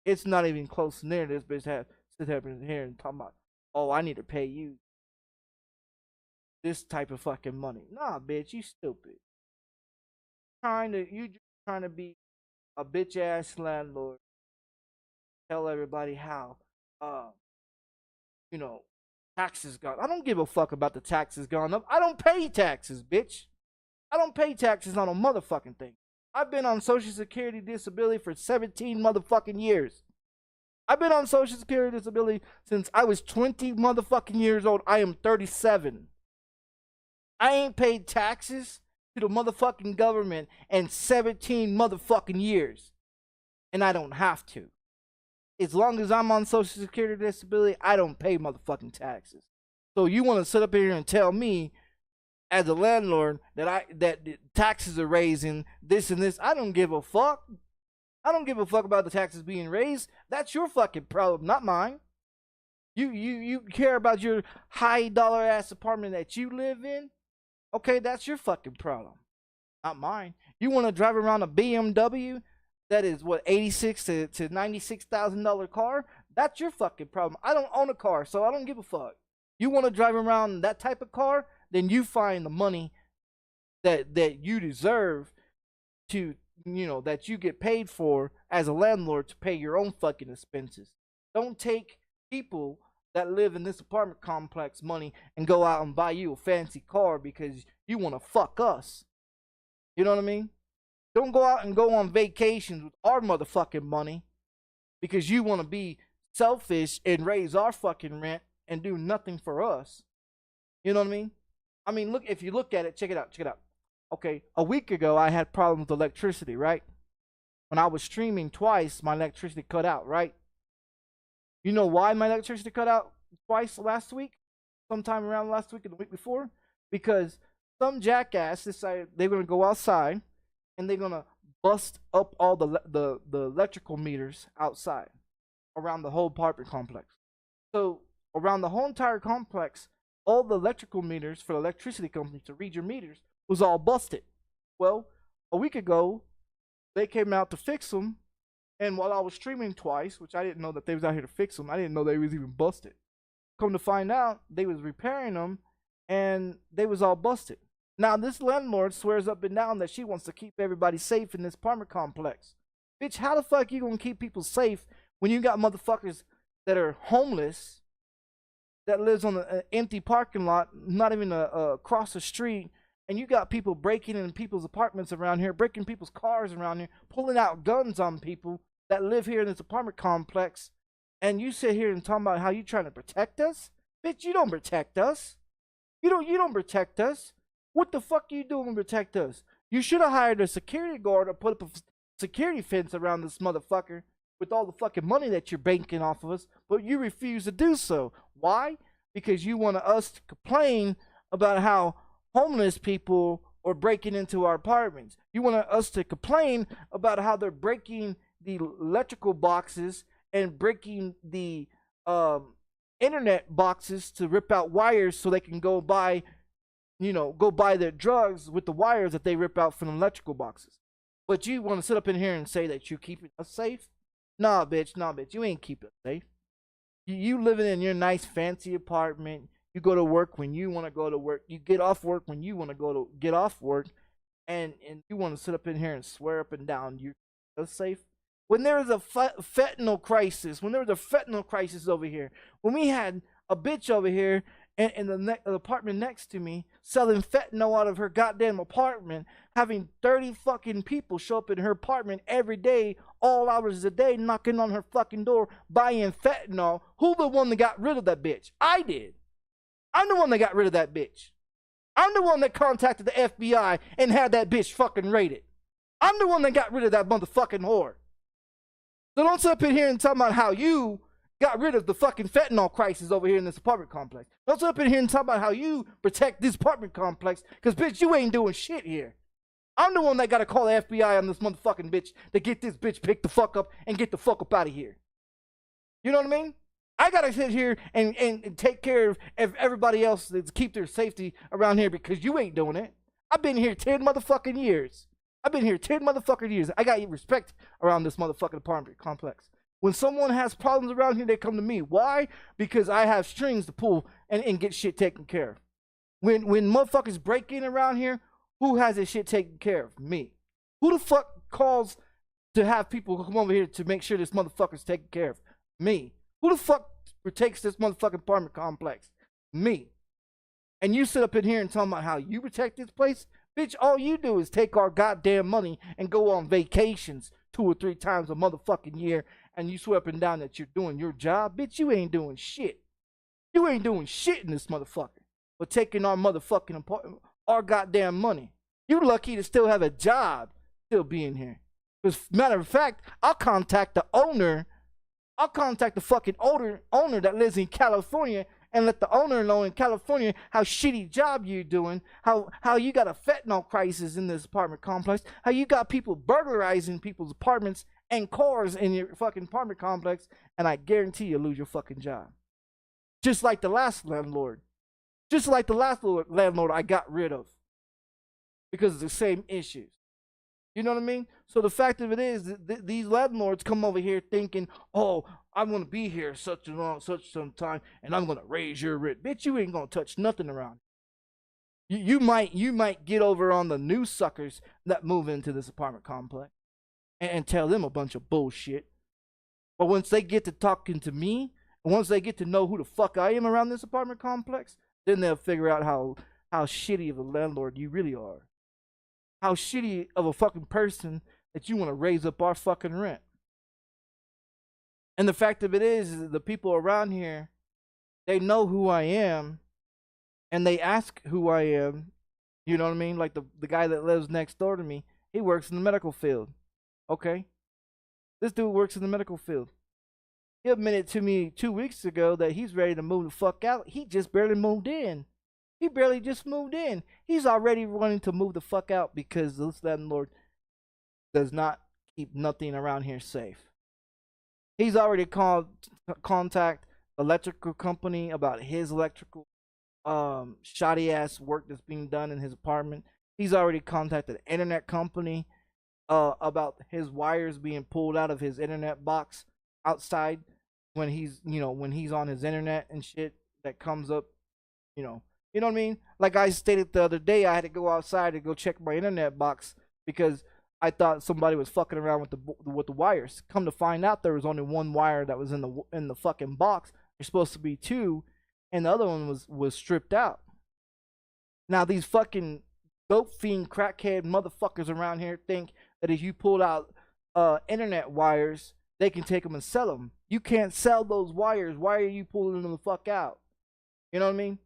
S1: it's not even close near this bitch sit up in here and talking about, oh, I need to pay you this type of fucking money. Nah, bitch, you stupid. You just trying to be a bitch ass landlord. Tell everybody how, you know, taxes gone. I don't give a fuck about the taxes gone up. I don't pay taxes, bitch. I don't pay taxes on a motherfucking thing. I've been on Social Security disability for 17 motherfucking years. I've been on Social Security disability since I was 20 motherfucking years old. I am 37. I ain't paid taxes to the motherfucking government in 17 motherfucking years. And I don't have to. As long as I'm on Social Security disability, I don't pay motherfucking taxes. So you want to sit up here and tell me, as a landlord, that taxes are raising this and this? I don't give a fuck. I don't give a fuck about the taxes being raised. That's your fucking problem, not mine. You care about your high dollar ass apartment that you live in? Okay, that's your fucking problem, not mine. You want to drive around a BMW that is what, $86,000 to $96,000 car? That's your fucking problem. I don't own a car, so I don't give a fuck. You want to drive around that type of car? Then you find the money that you deserve to, that you get paid for as a landlord to pay your own fucking expenses. Don't take people that live in this apartment complex money and go out and buy you a fancy car because you want to fuck us. You know what I mean? Don't go out and go on vacations with our motherfucking money because you want to be selfish and raise our fucking rent and do nothing for us. You know what I mean? I mean, look, if you look at it, check it out. Okay, a week ago I had problems with electricity, right? When I was streaming twice, my electricity cut out, right? You know why my electricity cut out twice last week? Sometime around last week and the week before? Because some jackass decided they're going to go outside and they're going to bust up all the electrical meters outside around the whole apartment complex. So around the whole entire complex, all the electrical meters for the electricity company to read your meters was all busted. Well, a week ago, they came out to fix them. And while I was streaming twice, which I didn't know that they was out here to fix them, I didn't know they was even busted. Come to find out, they was repairing them, and they was all busted. Now, this landlord swears up and down that she wants to keep everybody safe in this apartment complex. Bitch, how the fuck you gonna keep people safe when you got motherfuckers that are homeless, that lives on an empty parking lot, not even across the street, and you got people breaking in people's apartments around here, breaking people's cars around here, pulling out guns on people that live here in this apartment complex, and you sit here and talk about how you trying to protect us? Bitch, you don't protect us. You don't protect us. What the fuck are you doing to protect us? You should have hired a security guard or put up a security fence around this motherfucker with all the fucking money that you're banking off of us, but you refuse to do so. Why? Because you want us to complain about how homeless people are breaking into our apartments. You want us to complain about how they're breaking the electrical boxes and breaking the internet boxes to rip out wires so they can go buy, go buy their drugs with the wires that they rip out from the electrical boxes. But you want to sit up in here and say that you're keeping us safe? Nah, bitch, you ain't keeping us safe. You living in your nice fancy apartment. You go to work when you want to go to work. You get off work when you want to get off work, and you want to sit up in here and swear up and down you're safe. When there was a fentanyl crisis, over here, when we had a bitch over here in the apartment next to me selling fentanyl out of her goddamn apartment, having 30 fucking people show up in her apartment every day, all hours of the day, knocking on her fucking door, buying fentanyl. Who the one that got rid of that bitch? I did. I'm the one that got rid of that bitch. I'm the one that contacted the FBI and had that bitch fucking raided. I'm the one that got rid of that motherfucking whore. So don't sit up in here and talk about how you got rid of the fucking fentanyl crisis over here in this apartment complex. Don't sit up in here and talk about how you protect this apartment complex, because bitch, you ain't doing shit here. I'm the one that gotta call the FBI on this motherfucking bitch to get this bitch picked the fuck up and get the fuck up out of here. You know what I mean? I gotta sit here and take care of everybody else to keep their safety around here, because you ain't doing it. I've been here 10 motherfucking years. I got respect around this motherfucking apartment complex. When someone has problems around here, they come to me. Why? Because I have strings to pull and get shit taken care of. When motherfuckers break in around here, who has this shit taken care of? Me. Who the fuck calls to have people come over here to make sure this motherfucker's taken care of? Me. Who the fuck protects this motherfucking apartment complex? Me. And you sit up in here and talk about how you protect this place? Bitch, all you do is take our goddamn money and go on vacations 2 or 3 times a motherfucking year, and you swear up and down that you're doing your job. Bitch, you ain't doing shit. You ain't doing shit in this motherfucker. But taking our motherfucking apartment, our goddamn money. You lucky to still have a job, still being here. As a matter of fact, I'll contact the owner. I'll contact the fucking owner that lives in California and let the owner know in California how shitty job you're doing, how you got a fentanyl crisis in this apartment complex, how you got people burglarizing people's apartments and cars in your fucking apartment complex, and I guarantee you'll lose your fucking job. Just like the last landlord. I got rid of. Because of the same issues. You know what I mean? So the fact of it is, these landlords come over here thinking, oh, I'm going to be here such some time, and I'm going to raise your rent. Bitch, you ain't going to touch nothing around. You might get over on the new suckers that move into this apartment complex and tell them a bunch of bullshit. But once they get to talking to me, and once they get to know who the fuck I am around this apartment complex, then they'll figure out how shitty of a landlord you really are. How shitty of a fucking person that you want to raise up our fucking rent. And the fact of it is the people around here, they know who I am, and they ask who I am. You know what I mean? Like the guy that lives next door to me, he works in the medical field. Okay? This dude works in the medical field. He admitted to me 2 weeks ago that he's ready to move the fuck out. He just barely moved in. He barely just moved in. He's already wanting to move the fuck out because this landlord does not keep nothing around here safe. He's already contact electrical company about his electrical shoddy ass work that's being done in his apartment. He's already contacted the internet company about his wires being pulled out of his internet box outside when he's on his internet and shit that comes up, you know what I mean? Like I stated the other day, I had to go outside to go check my internet box because I thought somebody was fucking around with the wires. Come to find out, there was only one wire that was in the fucking box. There's supposed to be 2, and the other one was stripped out. Now these fucking dope fiend crackhead motherfuckers around here think that if you pull out internet wires, they can take them and sell them. You can't sell those wires. Why are you pulling them the fuck out? You know what I mean?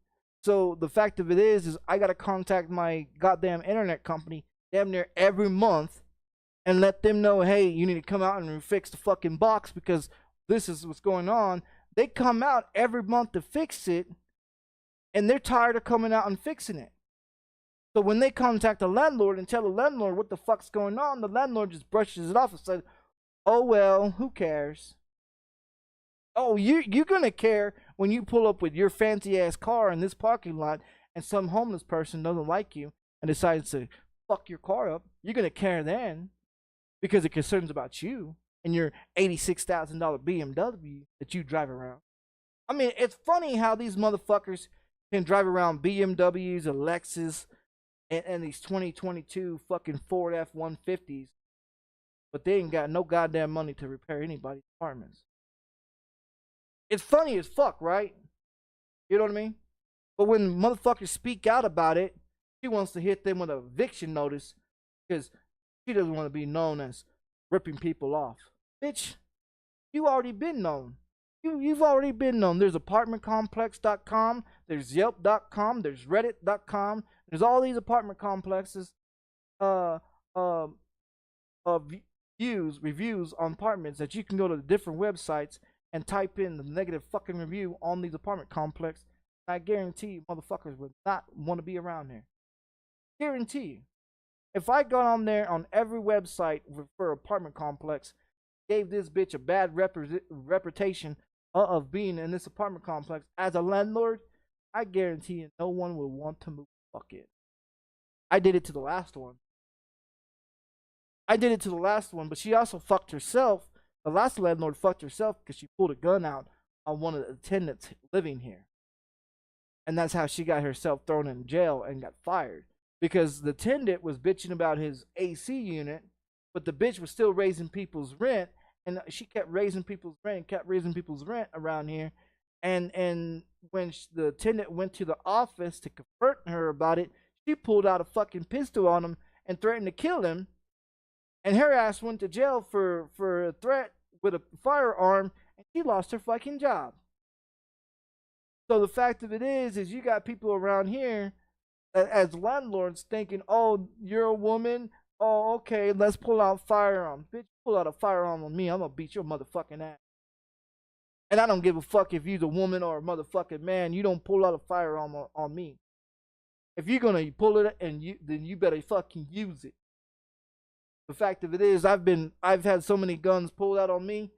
S1: So the fact of it is I gotta contact my goddamn internet company damn near every month and let them know, hey, you need to come out and fix the fucking box because this is what's going on. They come out every month to fix it, and they're tired of coming out and fixing it. So when they contact the landlord and tell the landlord what the fuck's going on, the landlord just brushes it off and says, oh well, who cares? Oh, you're gonna care when you pull up with your fancy ass car in this parking lot and some homeless person doesn't like you and decides to fuck your car up. You're gonna care then because it concerns about you and your $86,000 BMW that you drive around. I mean, it's funny how these motherfuckers can drive around BMWs, or Lexus, and these 2022 fucking Ford F-150s, but they ain't got no goddamn money to repair anybody's apartments. It's funny as fuck, right? You know what I mean? But when motherfuckers speak out about it, she wants to hit them with a eviction notice because she doesn't want to be known as ripping people off. Bitch, you already been known. You've already been known. There's apartmentcomplex.com, there's yelp.com, there's reddit.com, there's all these apartment complexes uh reviews on apartments that you can go to the different websites and type in the negative fucking review on these apartment complex. I guarantee you motherfuckers would not want to be around here. Guarantee you. If I got on there on every website for apartment complex, gave this bitch a bad reputation of being in this apartment complex as a landlord, I guarantee you no one will want to move the fuck in. I did it to the last one. But she also fucked herself. The last landlord fucked herself because she pulled a gun out on one of the tenants living here. And that's how she got herself thrown in jail and got fired. Because the tenant was bitching about his AC unit, but the bitch was still raising people's rent. And she kept raising people's rent around here. And when the tenant went to the office to confront her about it, she pulled out a fucking pistol on him and threatened to kill him. And her ass went to jail for a threat with a firearm, and she lost her fucking job. So the fact of it is you got people around here as landlords thinking, oh, you're a woman? Oh, okay, let's pull out firearms. Bitch, pull out a firearm on me, I'm gonna beat your motherfucking ass. And I don't give a fuck if you're a woman or a motherfucking man. You don't pull out a firearm on me. If you're gonna pull it, then you better fucking use it. The fact of it is, I've had so many guns pulled out on me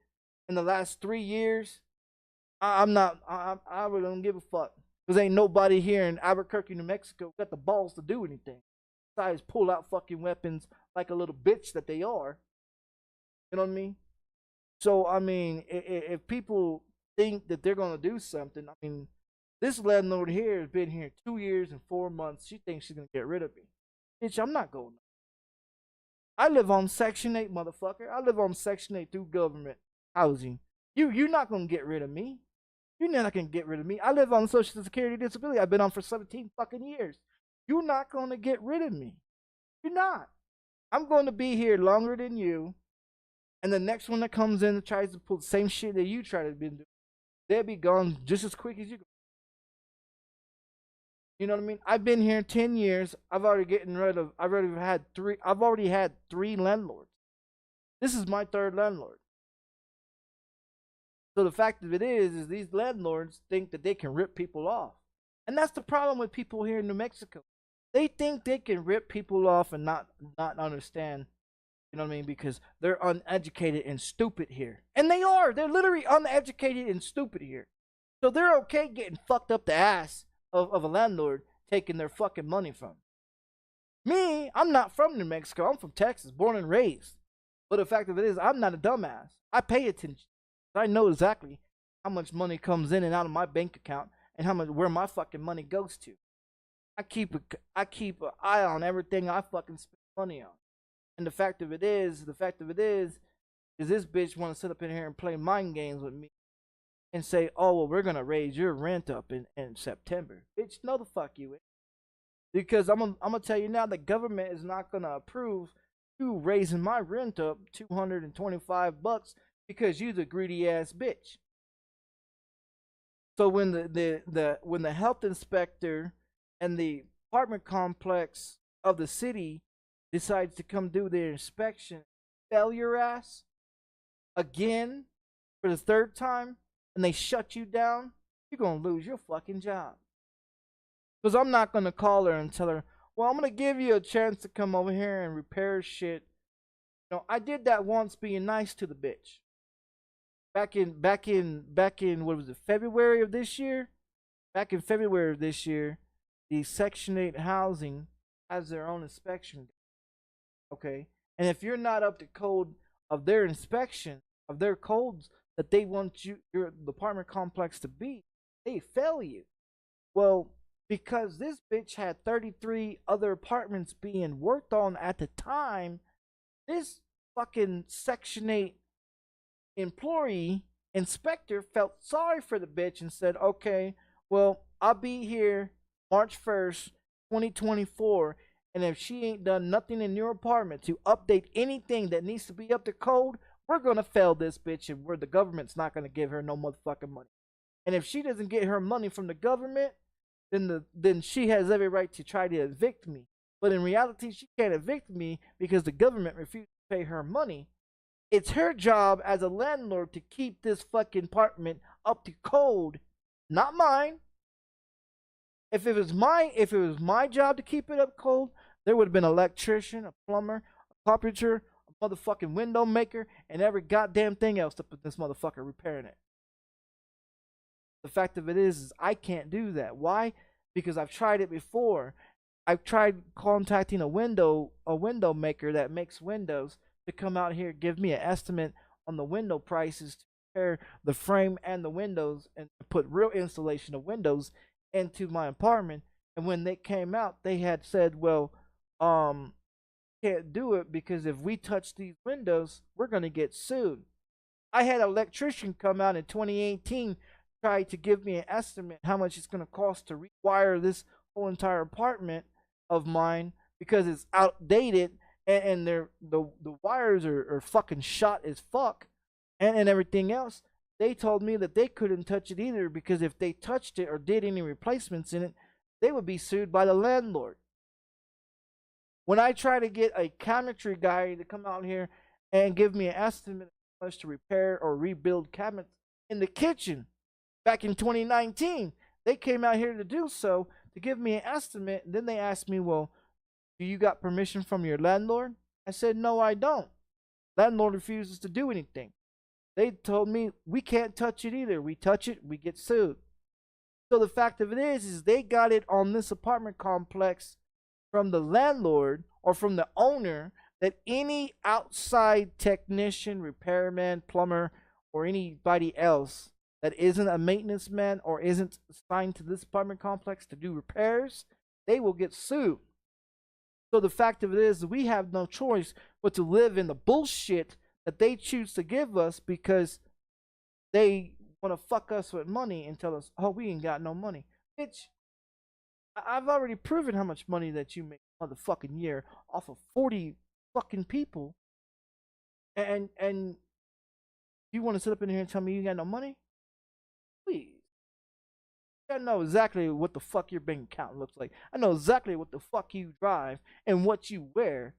S1: in the last 3 years. I really don't give a fuck. Because ain't nobody here in Albuquerque, New Mexico got the balls to do anything. Besides pull out fucking weapons like a little bitch that they are. You know what I mean? So, I mean, if people think that they're going to do something, I mean, this landlord here has been here 2 years and 4 months. She thinks she's going to get rid of me. Bitch, I'm not going. I live on Section 8, motherfucker. I live on Section 8 through government housing. You're not going to get rid of me. You're not going to get rid of me. I live on Social Security Disability. I've been on for 17 fucking years. You're not going to get rid of me. You're not. I'm going to be here longer than you. And the next one that comes in and tries to pull the same shit that you try to be doing, they'll be gone just as quick as you go. You know what I mean? I've been here 10 years. I've already had three landlords. This is my third landlord. So the fact of it is these landlords think that they can rip people off. And that's the problem with people here in New Mexico. They think they can rip people off and not understand, you know what I mean? Because they're uneducated and stupid here. And they are. They're literally uneducated and stupid here. So they're okay getting fucked up the ass of a landlord taking their fucking money from. Me, I'm not from New Mexico. I'm from Texas, born and raised. But the fact of it is, I'm not a dumbass. I pay attention. I know exactly how much money comes in and out of my bank account and where my fucking money goes to. I keep an eye on everything I fucking spend money on. And the fact of it is this bitch want to sit up in here and play mind games with me and say, oh, well, we're going to raise your rent up in September. Bitch, no the fuck you ain't. Because I'm going to tell you now, the government is not going to approve you raising my rent up $225 because you're the greedy ass bitch. So when the health inspector and the apartment complex of the city decides to come do their inspection, fail your ass again for the third time, and they shut you down, you're going to lose your fucking job. Because I'm not going to call her and tell her, well, I'm going to give you a chance to come over here and repair shit. You know, I did that once being nice to the bitch. back in what was it, February of this year? Back in February of this year, the Section 8 housing has their own inspection. Okay. And if you're not up to code of their inspection, of their codes that they want your apartment complex to be, they fail you. Well, because this bitch had 33 other apartments being worked on at the time, this fucking Section 8 employee inspector felt sorry for the bitch and said, okay, well, I'll be here March 1st, 2024. And if she ain't done nothing in your apartment to update anything that needs to be up to code, we're going to fail this bitch and the government's not going to give her no motherfucking money. And if she doesn't get her money from the government, then she has every right to try to evict me. But in reality, she can't evict me because the government refused to pay her money. It's her job as a landlord to keep this fucking apartment up to code, not mine. If it was my job to keep it up code, there would have been an electrician, a plumber, a carpenter, a motherfucking window maker, and every goddamn thing else to put this motherfucker repairing it. The fact of it is I can't do that. Why? Because I've tried it before. I've tried contacting a window maker that makes windows to come out here, give me an estimate on the window prices to repair the frame and the windows and put real installation of windows into my apartment. And when they came out, they had said, well, can't do it because if we touch these windows, we're gonna get sued. I had an electrician come out in 2018 try to give me an estimate how much it's gonna cost to rewire this whole entire apartment of mine because it's outdated and the wires are fucking shot as fuck and everything else. They told me that they couldn't touch it either because if they touched it or did any replacements in it, they would be sued by the landlord. When I try to get a cabinetry guy to come out here and give me an estimate of how much to repair or rebuild cabinets in the kitchen back in 2019, they came out here to do so to give me an estimate. And then they asked me, well, do you got permission from your landlord? I said, no, I don't. Landlord refuses to do anything. They told me we can't touch it either. We touch it, we get sued. So the fact of it is they got it on this apartment complex from the landlord or from the owner that any outside technician, repairman, plumber, or anybody else that isn't a maintenance man or isn't assigned to this apartment complex to do repairs, they will get sued. So the fact of it is we have no choice but to live in the bullshit that they choose to give us because they want to fuck us with money and tell us, oh, we ain't got no money. Bitch, I've already proven how much money that you make a motherfucking year off of 40 fucking people. And you want to sit up in here and tell me you got no money? Please. I know exactly what the fuck your bank account looks like. I know exactly what the fuck you drive and what you wear.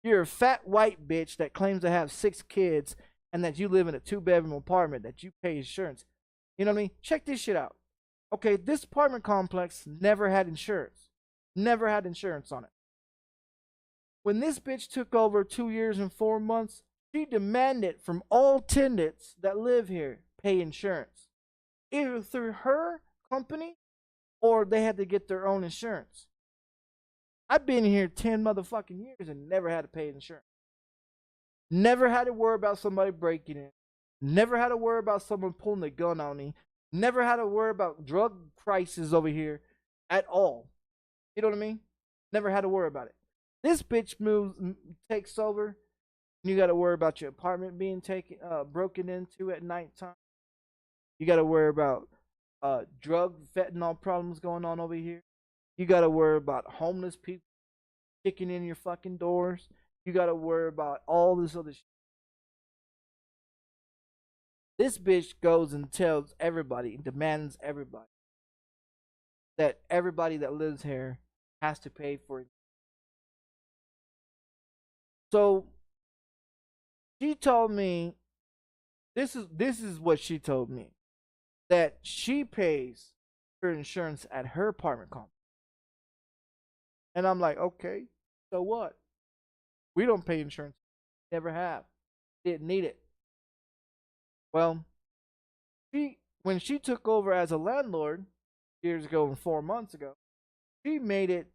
S1: You're a fat white bitch that claims to have 6 kids and that you live in a 2-bedroom apartment that you pay insurance. You know what I mean? Check this shit out. Okay, this apartment complex never had insurance. Never had insurance on it. When this bitch took over 2 years and 4 months, she demanded from all tenants that live here pay insurance. Either through her company or they had to get their own insurance. I've been here 10 motherfucking years and never had to pay insurance. Never had to worry about somebody breaking in. Never had to worry about someone pulling a gun on me. Never had to worry about drug prices over here at all. You know what I mean? Never had to worry about it. This bitch takes over. You got to worry about your apartment being broken into at nighttime. You got to worry about drug fentanyl problems going on over here. You got to worry about homeless people kicking in your fucking doors. You got to worry about all this other shit. This bitch goes and tells everybody, demands everybody, that everybody that lives here has to pay for it. So she told me, this is what she told me, that she pays for insurance at her apartment complex. And I'm like, okay, so what? We don't pay insurance. Never have. Didn't need it. Well, when she took over as a landlord years ago and 4 months ago, she made it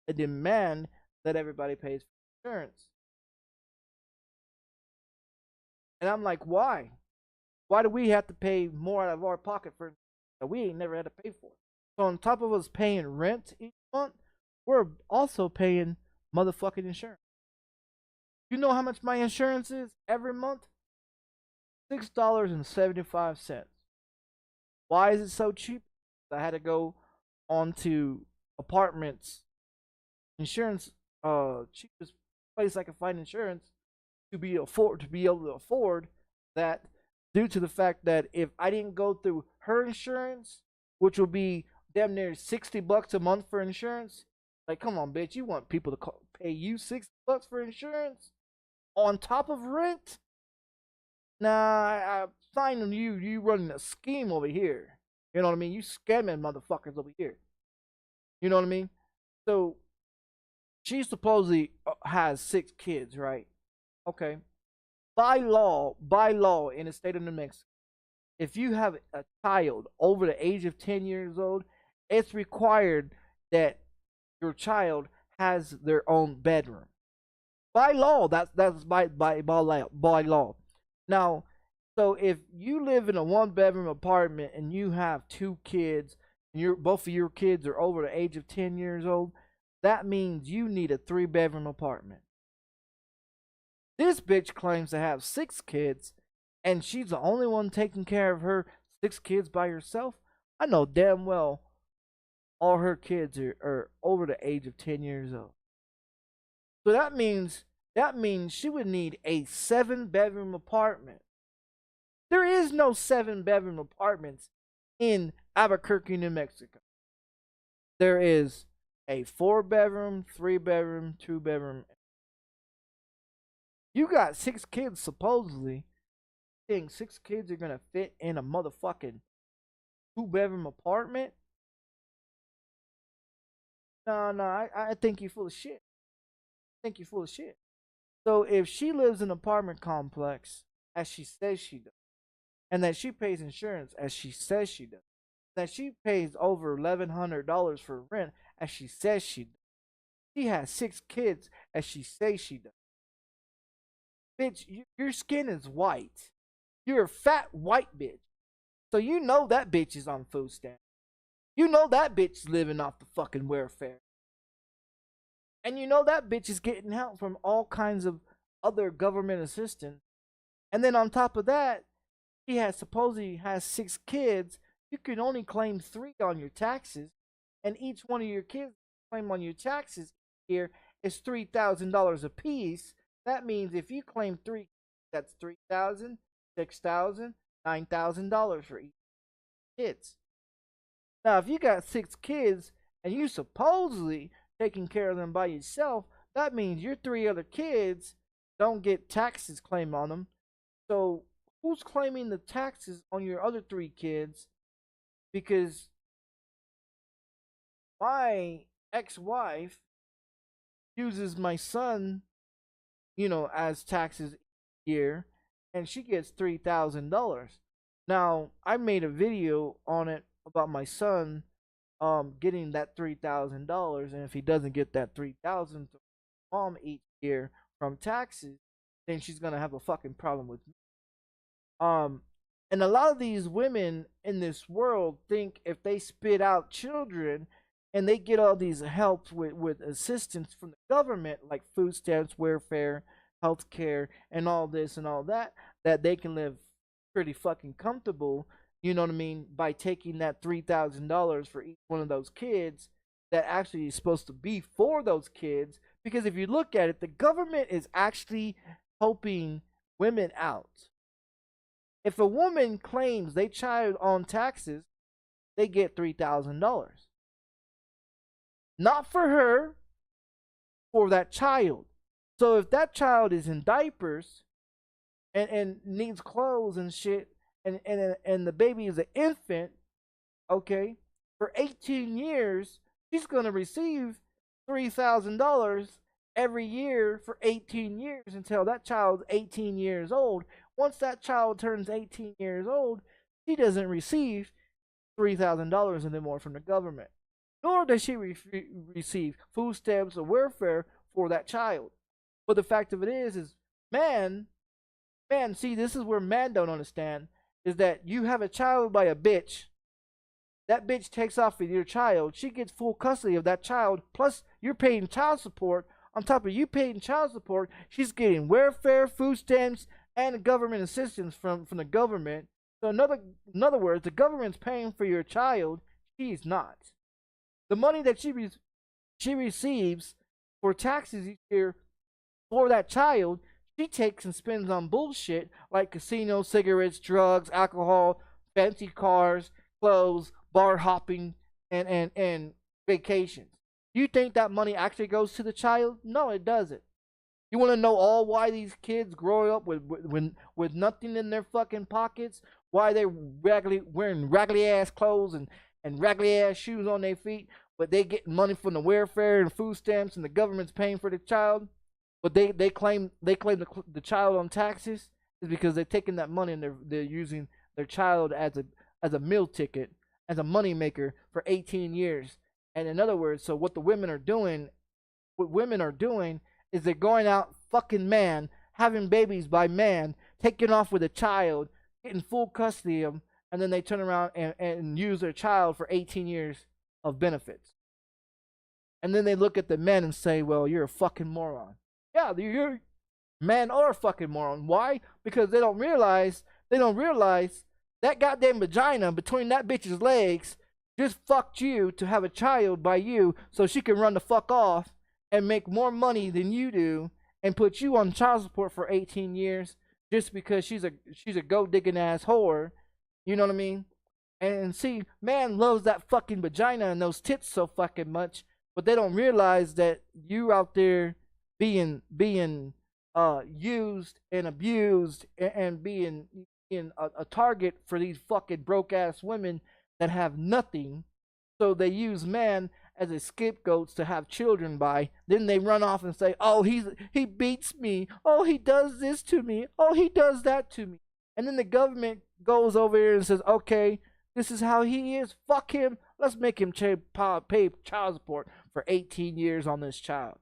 S1: a demand that everybody pays for insurance. And I'm like, why? Why do we have to pay more out of our pocket for that we ain't never had to pay for? So on top of us paying rent each month, we're also paying motherfucking insurance. You know how much my insurance is every month? $6.75. Why is it so cheap? I had to go onto apartments insurance, cheapest place I could find insurance to be able to afford that, due to the fact that if I didn't go through her insurance, which will be damn near $60 a month for insurance, like, come on, bitch, you want people to pay you $60 for insurance on top of rent? Nah, I'm finding you running a scheme over here. You know what I mean? You scamming motherfuckers over here. You know what I mean? So she supposedly has 6 kids, right? Okay. By law in the state of New Mexico, if you have a child over the age of 10 years old, it's required that your child has their own bedroom. By law, that's by law. Now, so if you live in a 1-bedroom apartment and you have 2 kids, and both of your kids are over the age of 10 years old, that means you need a 3-bedroom apartment. This bitch claims to have 6 kids, and she's the only one taking care of her 6 kids by herself. I know damn well all her kids are over the age of 10 years old. So that means she would need a 7-bedroom apartment. There is no 7-bedroom apartments in Albuquerque, New Mexico. There is a 4-bedroom, 3-bedroom, 2-bedroom. You got 6 kids supposedly. You think 6 kids are gonna fit in a motherfucking 2-bedroom apartment? No, I think you're full of shit. I think you're full of shit. So if she lives in an apartment complex, as she says she does, and that she pays insurance as she says she does, that she pays over $1,100 for rent as she says she does, she has 6 kids as she says she does. Bitch, your skin is white. You're a fat white bitch. So you know that bitch is on food stamps. You know that bitch is living off the fucking welfare. And you know that bitch is getting help from all kinds of other government assistance. And then on top of that, she supposedly has 6 kids. You can only claim 3 on your taxes, and each one of your kids claim on your taxes here is $3,000 a piece. That means if you claim 3, that's $3,000, $6,000, $9,000 for each kids. Now, if you got 6 kids and you supposedly taking care of them by yourself, that means your 3 other kids don't get taxes claimed on them. So who's claiming the taxes on your other 3 kids? Because my ex-wife uses my son, as taxes year, and she gets $3,000. Now, I made a video on it about my son getting that $3,000, and if he doesn't get that $3,000 to mom each year from taxes, then she's gonna have a fucking problem with me. And a lot of these women in this world think if they spit out children and they get all these help with assistance from the government, like food stamps, welfare, health care, and all this and all that, that they can live pretty fucking comfortable, you know what I mean, by taking that $3,000 for each one of those kids that actually is supposed to be for those kids. Because if you look at it, the government is actually helping women out. If a woman claims they child on taxes, they get $3,000. Not for her, for that child. So if that child is in diapers and needs clothes and shit, and the baby is an infant, okay, for 18 years, she's gonna receive $3,000 every year for 18 years until that child's 18 years old. Once that child turns 18 years old, she doesn't receive $3,000 anymore from the government, nor does she receive food stamps or welfare for that child. But the fact of it is man, see, this is where man don't understand, is that you have a child by a bitch. That bitch takes off with your child. She gets full custody of that child. Plus, you're paying child support. On top of you paying child support, she's getting welfare, food stamps, and government assistance from the government. So in other words, the government's paying for your child. She's not. The money that she receives for taxes each year for that child, she takes and spends on bullshit like casinos, cigarettes, drugs, alcohol, fancy cars, clothes, bar hopping, and vacations. You think that money actually goes to the child? No, it doesn't. You want to know all why these kids grow up with nothing in their fucking pockets? Why they're wearing raggedy ass clothes and raggedy ass shoes on their feet, but they get money from the welfare and food stamps, and the government's paying for the child, but they claim the child on taxes is because they're taking that money and they're using their child as a meal ticket, as a money maker for 18 years. And in other words, so what women are doing is they're going out fucking man, having babies by man, taking off with a child, getting full custody of them, and then they turn around and use their child for 18 years of benefits. And then they look at the men and say, well, you're a fucking moron. Yeah, you're men are a fucking moron. Why? Because they don't realize that goddamn vagina between that bitch's legs just fucked you to have a child by you so she can run the fuck off and make more money than you do and put you on child support for 18 years just because she's a gold digging ass whore. You know what I mean? And see, man loves that fucking vagina and those tits so fucking much, but they don't realize that you out there being used and abused and being a target for these fucking broke ass women that have nothing. So they use man as a scapegoats to have children by. Then they run off and say, oh, he beats me, oh, he does this to me, oh, he does that to me. And then the government goes over here and says, okay, this is how he is, fuck him, let's make him pay child support for 18 years on this child.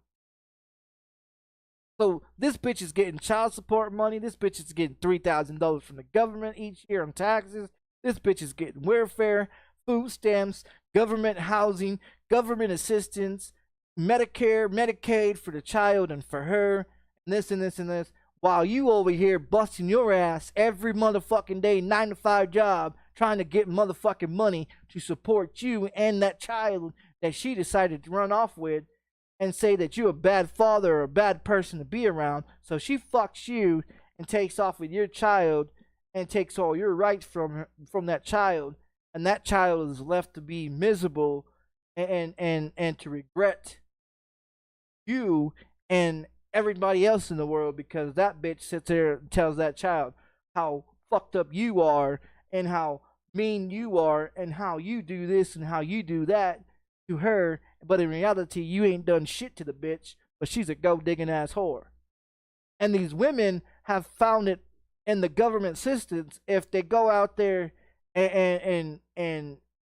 S1: So this bitch is getting child support money. This bitch is getting $3,000 from the government each year on taxes. This bitch is getting welfare, food stamps, government housing, government assistance, Medicare, Medicaid for the child and for her, and this and this and this. While you over here busting your ass every motherfucking day, 9-to-5 job, trying to get motherfucking money to support you and that child that she decided to run off with, and say that you're a bad father or a bad person to be around. So she fucks you and takes off with your child and takes all your rights from that child, and that child is left to be miserable and to regret you and everybody else in the world, because that bitch sits there and tells that child how fucked up you are and how mean you are and how you do this and how you do that to her, but in reality you ain't done shit to the bitch, but she's a gold digging ass whore. And these women have found it in the government systems, if they go out there and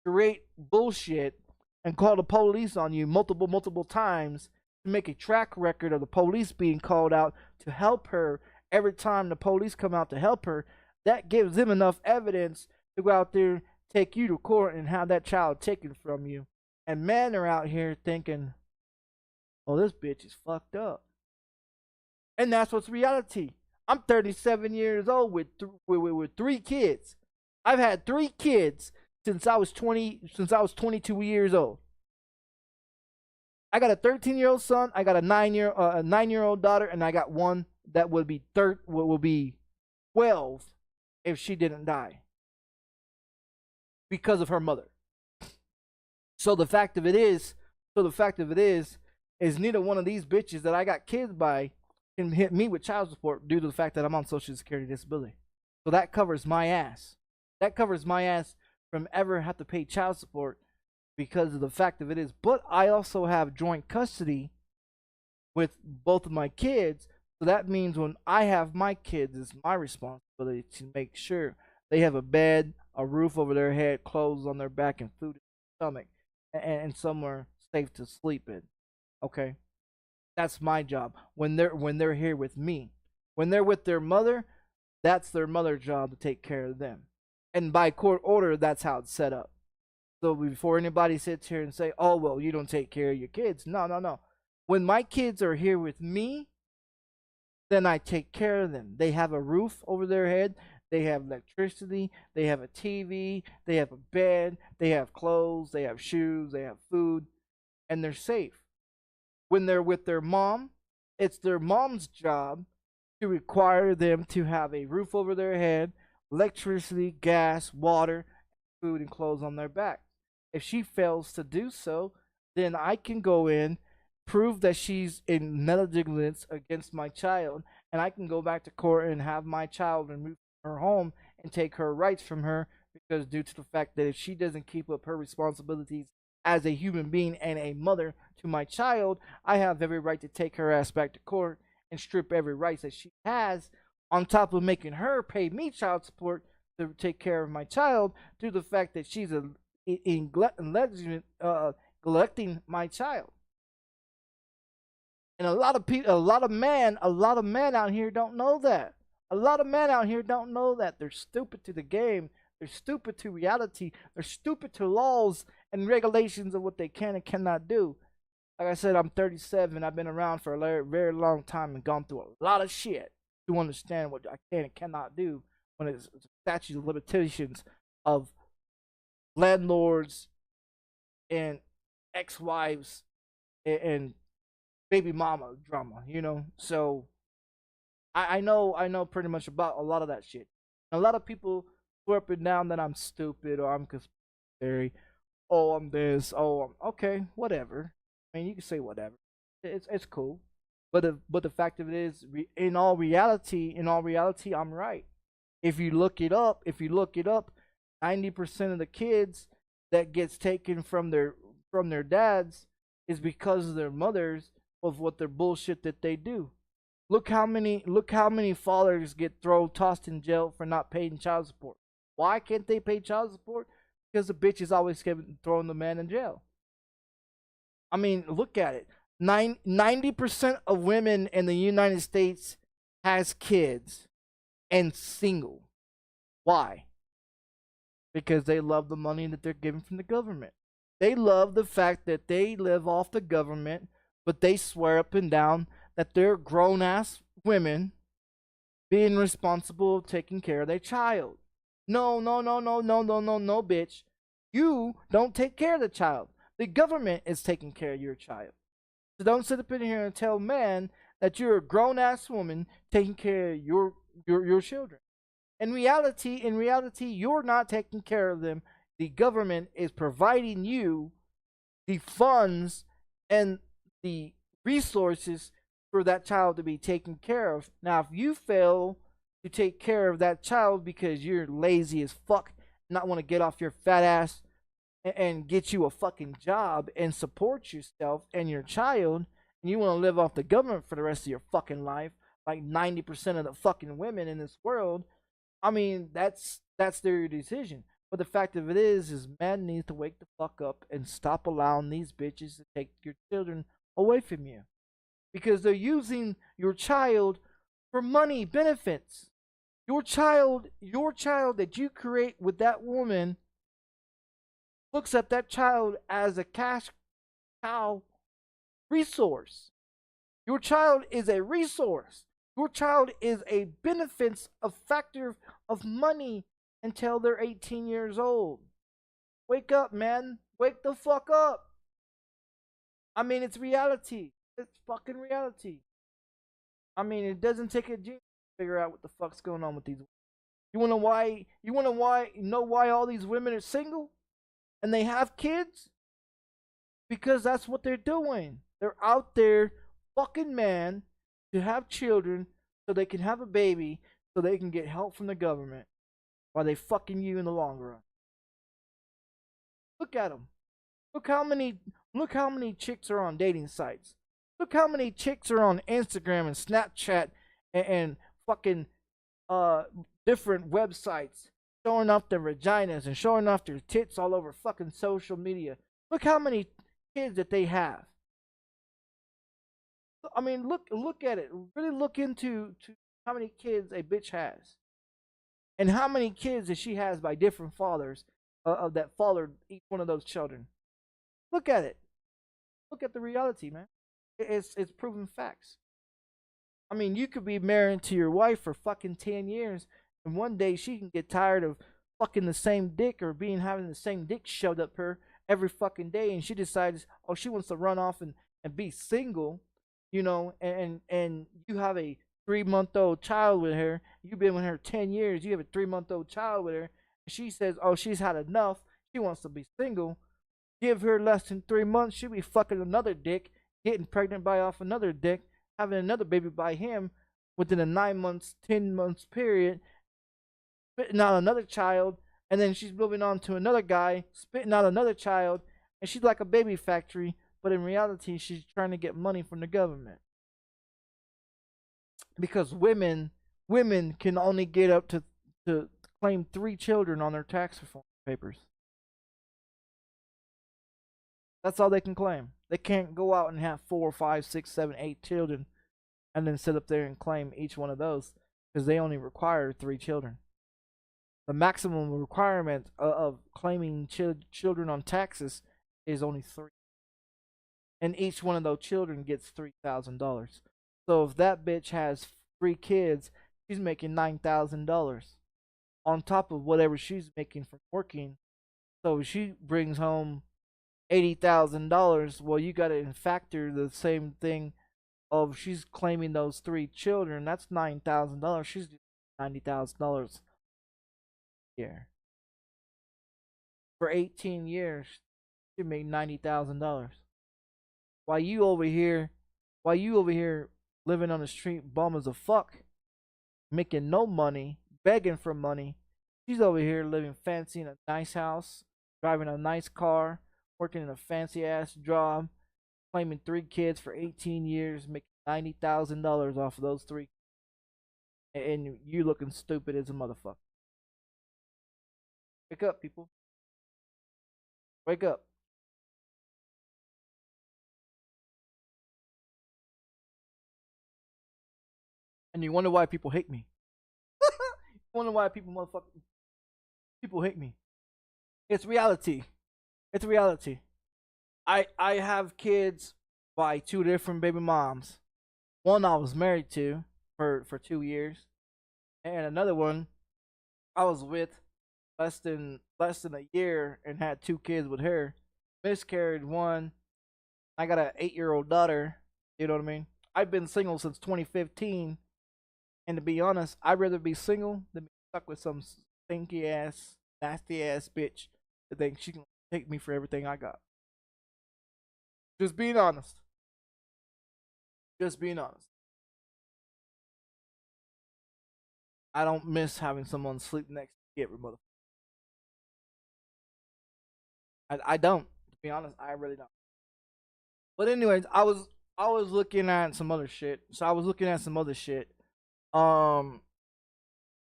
S1: create bullshit and call the police on you multiple times, to make a track record of the police being called out to help her every time the police come out to help her, that gives them enough evidence to go out there, take you to court, and have that child taken from you. And men are out here thinking, oh, this bitch is fucked up. And that's what's reality. I'm 37 years old with 3 kids. I've had 3 kids since I was 22 years old. I got a 13-year-old son, I got a 9-year-old daughter, and I got one that will be 12 if she didn't die because of her mother. So the fact of it is, neither one of these bitches that I got kids by can hit me with child support due to the fact that I'm on Social Security disability. So that covers my ass. That covers my ass from ever have to pay child support because of the fact of it is. But I also have joint custody with both of my kids. So that means when I have my kids, it's my responsibility to make sure they have a bed, a roof over their head, clothes on their back, and food in their stomach, and somewhere safe to sleep in. Okay, that's my job when they're here with me. When they're with their mother, that's their mother's job to take care of them. And by court order, that's how it's set up. So before anybody sits here and say, "Oh well, you don't take care of your kids," no, no, no. When my kids are here with me, then I take care of them. They have a roof over their head. They have electricity. They have a TV. They have a bed. They have clothes. They have shoes. They have food, and they're safe. When they're with their mom, it's their mom's job to require them to have a roof over their head, electricity, gas, water, food, and clothes on their back. If she fails to do so, then I can go in, prove that she's in negligence against my child, and I can go back to court and have my child removed from her home and take her rights from her, because due to the fact that if she doesn't keep up her responsibilities as a human being and a mother to my child, I have every right to take her ass back to court and strip every right that she has, on top of making her pay me child support to take care of my child, due to the fact that she's neglecting my child. And a lot of people, a lot of men out here don't know that. A lot of men out here don't know that. They're stupid to the game. They're stupid to reality. They're stupid to laws and regulations of what they can and cannot do. Like I said, I'm 37. I've been around for a very long time and gone through a lot of shit to understand what I can and cannot do when it's statute of limitations of landlords and ex-wives and baby mama drama, you know. So I know pretty much about a lot of that shit. A lot of people swear up and down that I'm stupid or I'm conspiracy. Oh, I'm this. Oh, I'm okay. Whatever. I mean, you can say whatever. It's cool. But the fact of it is, in all reality, I'm right. If you look it up, 90% of the kids that gets taken from their dads is because of their mothers, of what their bullshit that they do. Look how many fathers get tossed in jail for not paying child support. Why can't they pay child support? Because the bitch is always throwing the man in jail. I mean, look at it. 90% of women in the United States has kids and single. Why? Because they love the money that they're given from the government. They love the fact that they live off the government, but they swear up and down that they're grown ass women being responsible of taking care of their child. No, bitch. You don't take care of the child. The government is taking care of your child. So don't sit up in here and tell man that you're a grown ass woman taking care of your children. In reality, you're not taking care of them. The government is providing you the funds and the resources for that child to be taken care of. Now, if you fail to take care of that child because you're lazy as fuck, not want to get off your fat ass and get you a fucking job and support yourself and your child, and you want to live off the government for the rest of your fucking life, like 90% of the fucking women in this world, I mean, that's their decision. But the fact of it is man needs to wake the fuck up and stop allowing these bitches to take your children away from you, because they're using your child for money benefits. Your child that you create with that woman looks at that child as a cash cow resource. Your child is a resource. Your child is a benefits, a factor of money until they're 18 years old. Wake up, man. Wake the fuck up. I mean, it's reality. It's fucking reality. I mean, it doesn't take a genius to figure out what the fuck's going on with these women. You wanna know why all these women are single and they have kids? Because that's what they're doing. They're out there fucking man to have children so they can have a baby, so they can get help from the government while they fucking you in the long run. Look at them. Look how many chicks are on dating sites. Look how many chicks are on Instagram and Snapchat and fucking different websites showing off their vaginas and showing off their tits all over fucking social media. Look how many kids that they have. I mean, look at it. Really look into how many kids a bitch has, and how many kids that she has by different fathers that fathered each one of those children. Look at it. Look at the reality, man. It's proven facts. I mean, you could be married to your wife for fucking 10 years, and one day she can get tired of fucking the same dick or being having the same dick shoved up her every fucking day, and she decides, oh, she wants to run off and be single, and you have a 3-month-old child with her. You've been with her 10 years. You have a 3-month-old child with her. And she says, oh, she's had enough. She wants to be single. Give her less than 3 months, she'll be fucking another dick, getting pregnant by off another dick, having another baby by him within a 9 months, 10 months period, spitting out another child, and then she's moving on to another guy, spitting out another child, and she's like a baby factory, but in reality, she's trying to get money from the government. Because women can only get up to claim 3 children on their tax reform papers. That's all they can claim. They can't go out and have 4, 5, 6, 7, 8 children and then sit up there and claim each one of those because they only require 3 children. The maximum requirement of claiming children on taxes is only 3. And each one of those children gets $3,000. So if that bitch has 3 kids, she's making $9,000 on top of whatever she's making from working. So she brings home $80,000. Well, you got to factor the same thing of she's claiming those 3 children. That's $9,000. She's $90,000 a year. For 18 years, she made $90,000. While you over here living on the street bum as a fuck, making no money, begging for money, she's over here living fancy in a nice house, driving a nice car, working in a fancy ass job, claiming 3 kids for 18 years, making $90,000 off of those 3, and you looking stupid as a motherfucker. Wake up, people. Wake up. And you wonder why people hate me. You wonder why people hate me. It's reality. It's reality. I have kids by 2 different baby moms. One I was married to for 2 years, and another one I was with less than a year and had 2 kids with her. Miscarried one. I got an 8-year-old daughter. You know what I mean? I've been single since 2015, and to be honest, I'd rather be single than be stuck with some stinky ass, nasty ass bitch that thinks she can take me for everything I got. Just being honest. Just being honest. I don't miss having someone sleep next to me, motherfucker. I don't. To be honest, I really don't. But anyways, I was looking at some other shit. So I was looking at some other shit. Um.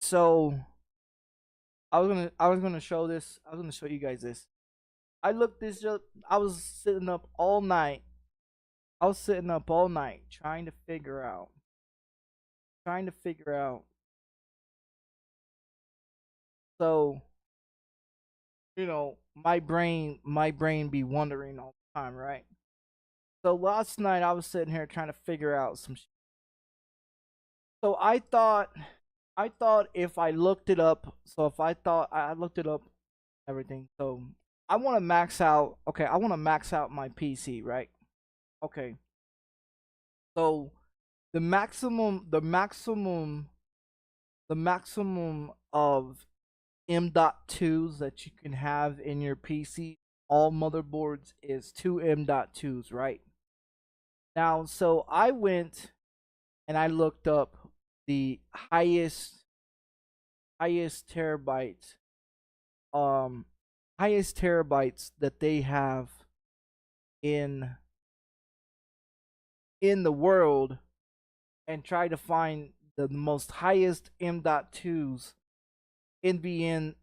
S1: So I was gonna show this. I was gonna show you guys this. I looked this up. I was sitting up all night. I was sitting up all night trying to figure out. Trying to figure out. So my brain be wondering all the time, right? So last night I was sitting here trying to figure out some shit. So I thought if I looked it up, so if I thought I looked it up everything. So I want to max out, okay, I want to max out my PC, right? Okay. So the maximum of M.2s that you can have in your PC, all motherboards, is 2 M.2s, right? Now, so I went and I looked up the terabytes, um, highest terabytes that they have in the world, and try to find the most highest M.2s NVN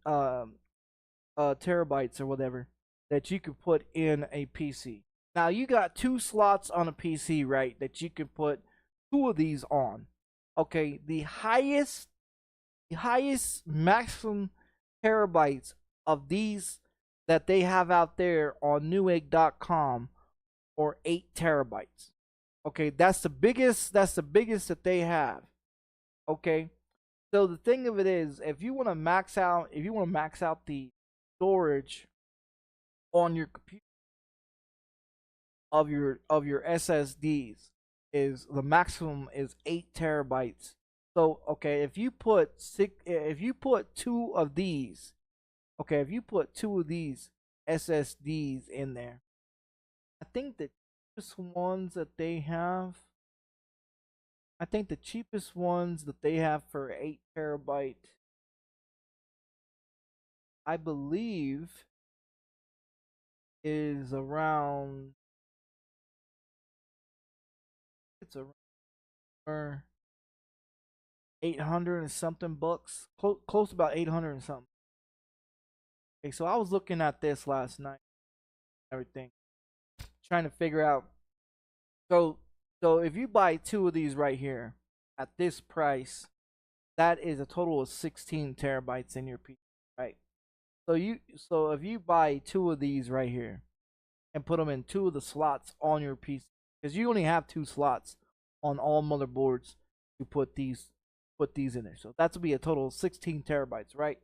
S1: terabytes or whatever that you could put in a PC. Now you got two slots on a PC, right? That you can put two of these on. Okay, the highest maximum terabytes of these that they have out there on Newegg.com or 8 terabytes. Okay, that's the biggest. That's the biggest that they have. Okay, so the thing of it is, if you want to max out the storage on your computer of your SSDs, is the maximum is 8 terabytes. So okay, if you put two of these, okay, if you put two of these SSDs in there, I think the cheapest ones that they have, I think the cheapest ones that they have for 8 terabyte, I believe, is around, it's around 800 and something bucks, close to about 800 and something. Okay, so I was looking at this last night, everything, trying to figure out. So, so if you buy two of these right here at this price, that is a total of 16 terabytes in your PC, right? So if you buy two of these right here and put them in two of the slots on your PC, because you only have two slots on all motherboards to put these in there. So that's will be a total of 16 terabytes, right?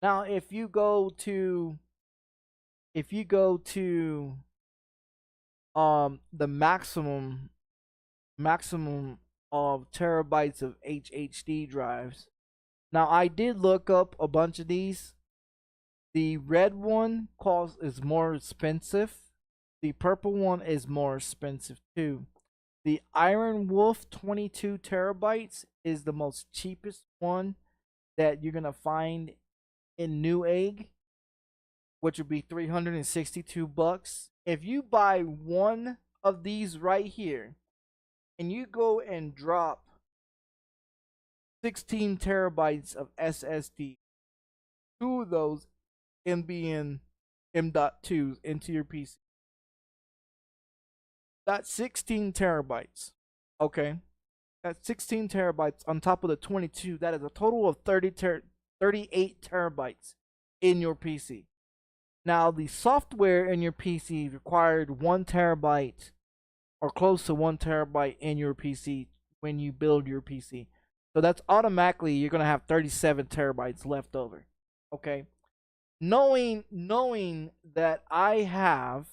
S1: Now if you go to the maximum of terabytes of HDD drives. Now I did look up a bunch of these. The red one is more expensive. The purple one is more expensive too. The Iron Wolf 22 terabytes is the most cheapest one that you're gonna find in Newegg, which would be 362 bucks. If you buy one of these right here and you go and drop 16 terabytes of SSD, two of those NBN M.2s into your PC, that's 16 terabytes. Okay, that's 16 terabytes on top of the 22. That is a total of 38 terabytes in your PC. Now, the software in your PC required 1 terabyte or close to 1 terabyte in your PC when you build your PC. So that's automatically you're gonna have 37 terabytes left over. Okay, knowing that I have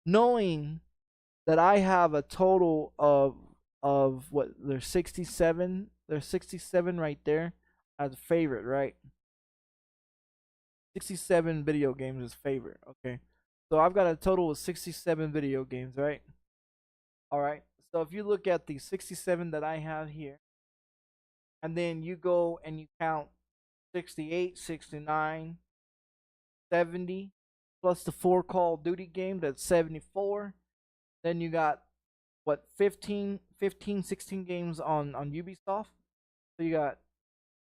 S1: knowing that I have a total of what, there's 67 right there as a favorite, right? 67 video games as favorite. Okay, so I've got a total of 67 video games, right? All right, so if you look at the 67 that I have here, and then you go and you count 68, 69, 70, plus the 4 Call of Duty game, that's 74. Then you got what, 16 games on Ubisoft. So you got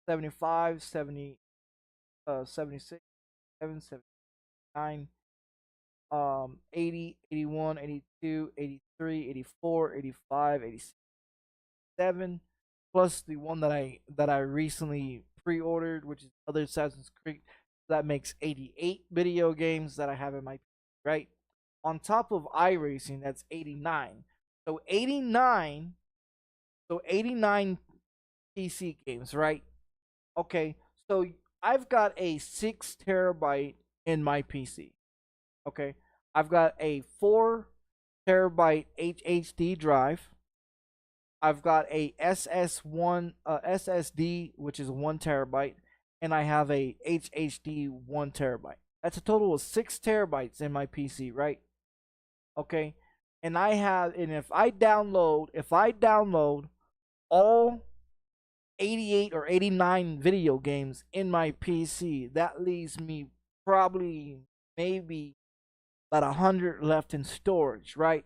S1: 75, 70, 76, 79, 80, 81, 82, 83, 84, 85, 87, plus the one that I recently pre-ordered, which is other Assassin's Creed. That makes 88 video games that I have in my, right? On top of iRacing, that's 89. So 89, 89 PC games, right? Okay, so I've got a 6 terabyte in my PC. Okay, I've got a 4 terabyte HDD drive. I've got a SSD, which is 1 terabyte, and I have a HDD 1 terabyte. That's a total of 6 terabytes in my PC, right? Okay, and if I download all 88 or 89 video games in my PC, that leaves me probably maybe about 100 left in storage, right?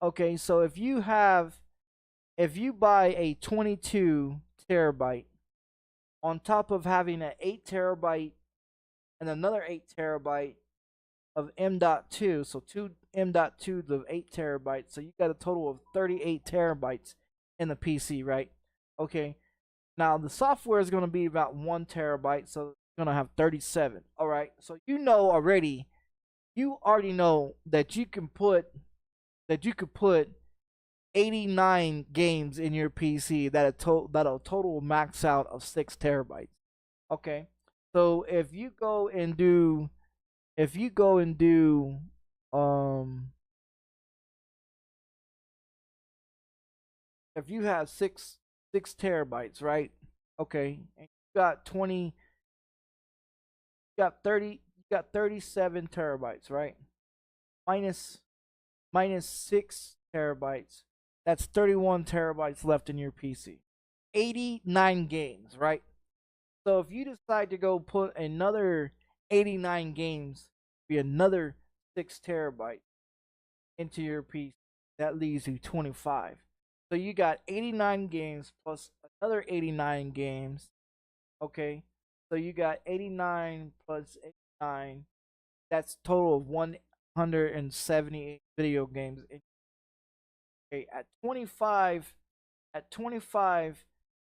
S1: Okay, so if you buy a 22 terabyte on top of having an 8 terabyte and another 8 terabyte of M.2, so two M.2s of 8 terabytes. So you got a total of 38 terabytes in the PC, right? Okay. Now the software is going to be about 1 terabyte, so it's going to have 37. All right. So you already know that you can put 89 games in your PC that'll total max out of 6 terabytes. Okay. So if you go and do um if you have six terabytes, right? Okay, and you got 20, you got 30, you got 37 terabytes, right? Minus minus 6 terabytes. That's 31 terabytes left in your PC. 89 games, right? So if you decide to go put another 89 games, be another 6 terabytes into your PC, that leaves you 25. So you got 89 games plus another 89 games. Okay. So you got 89 plus 89. That's total of 178 video games. Okay, at 25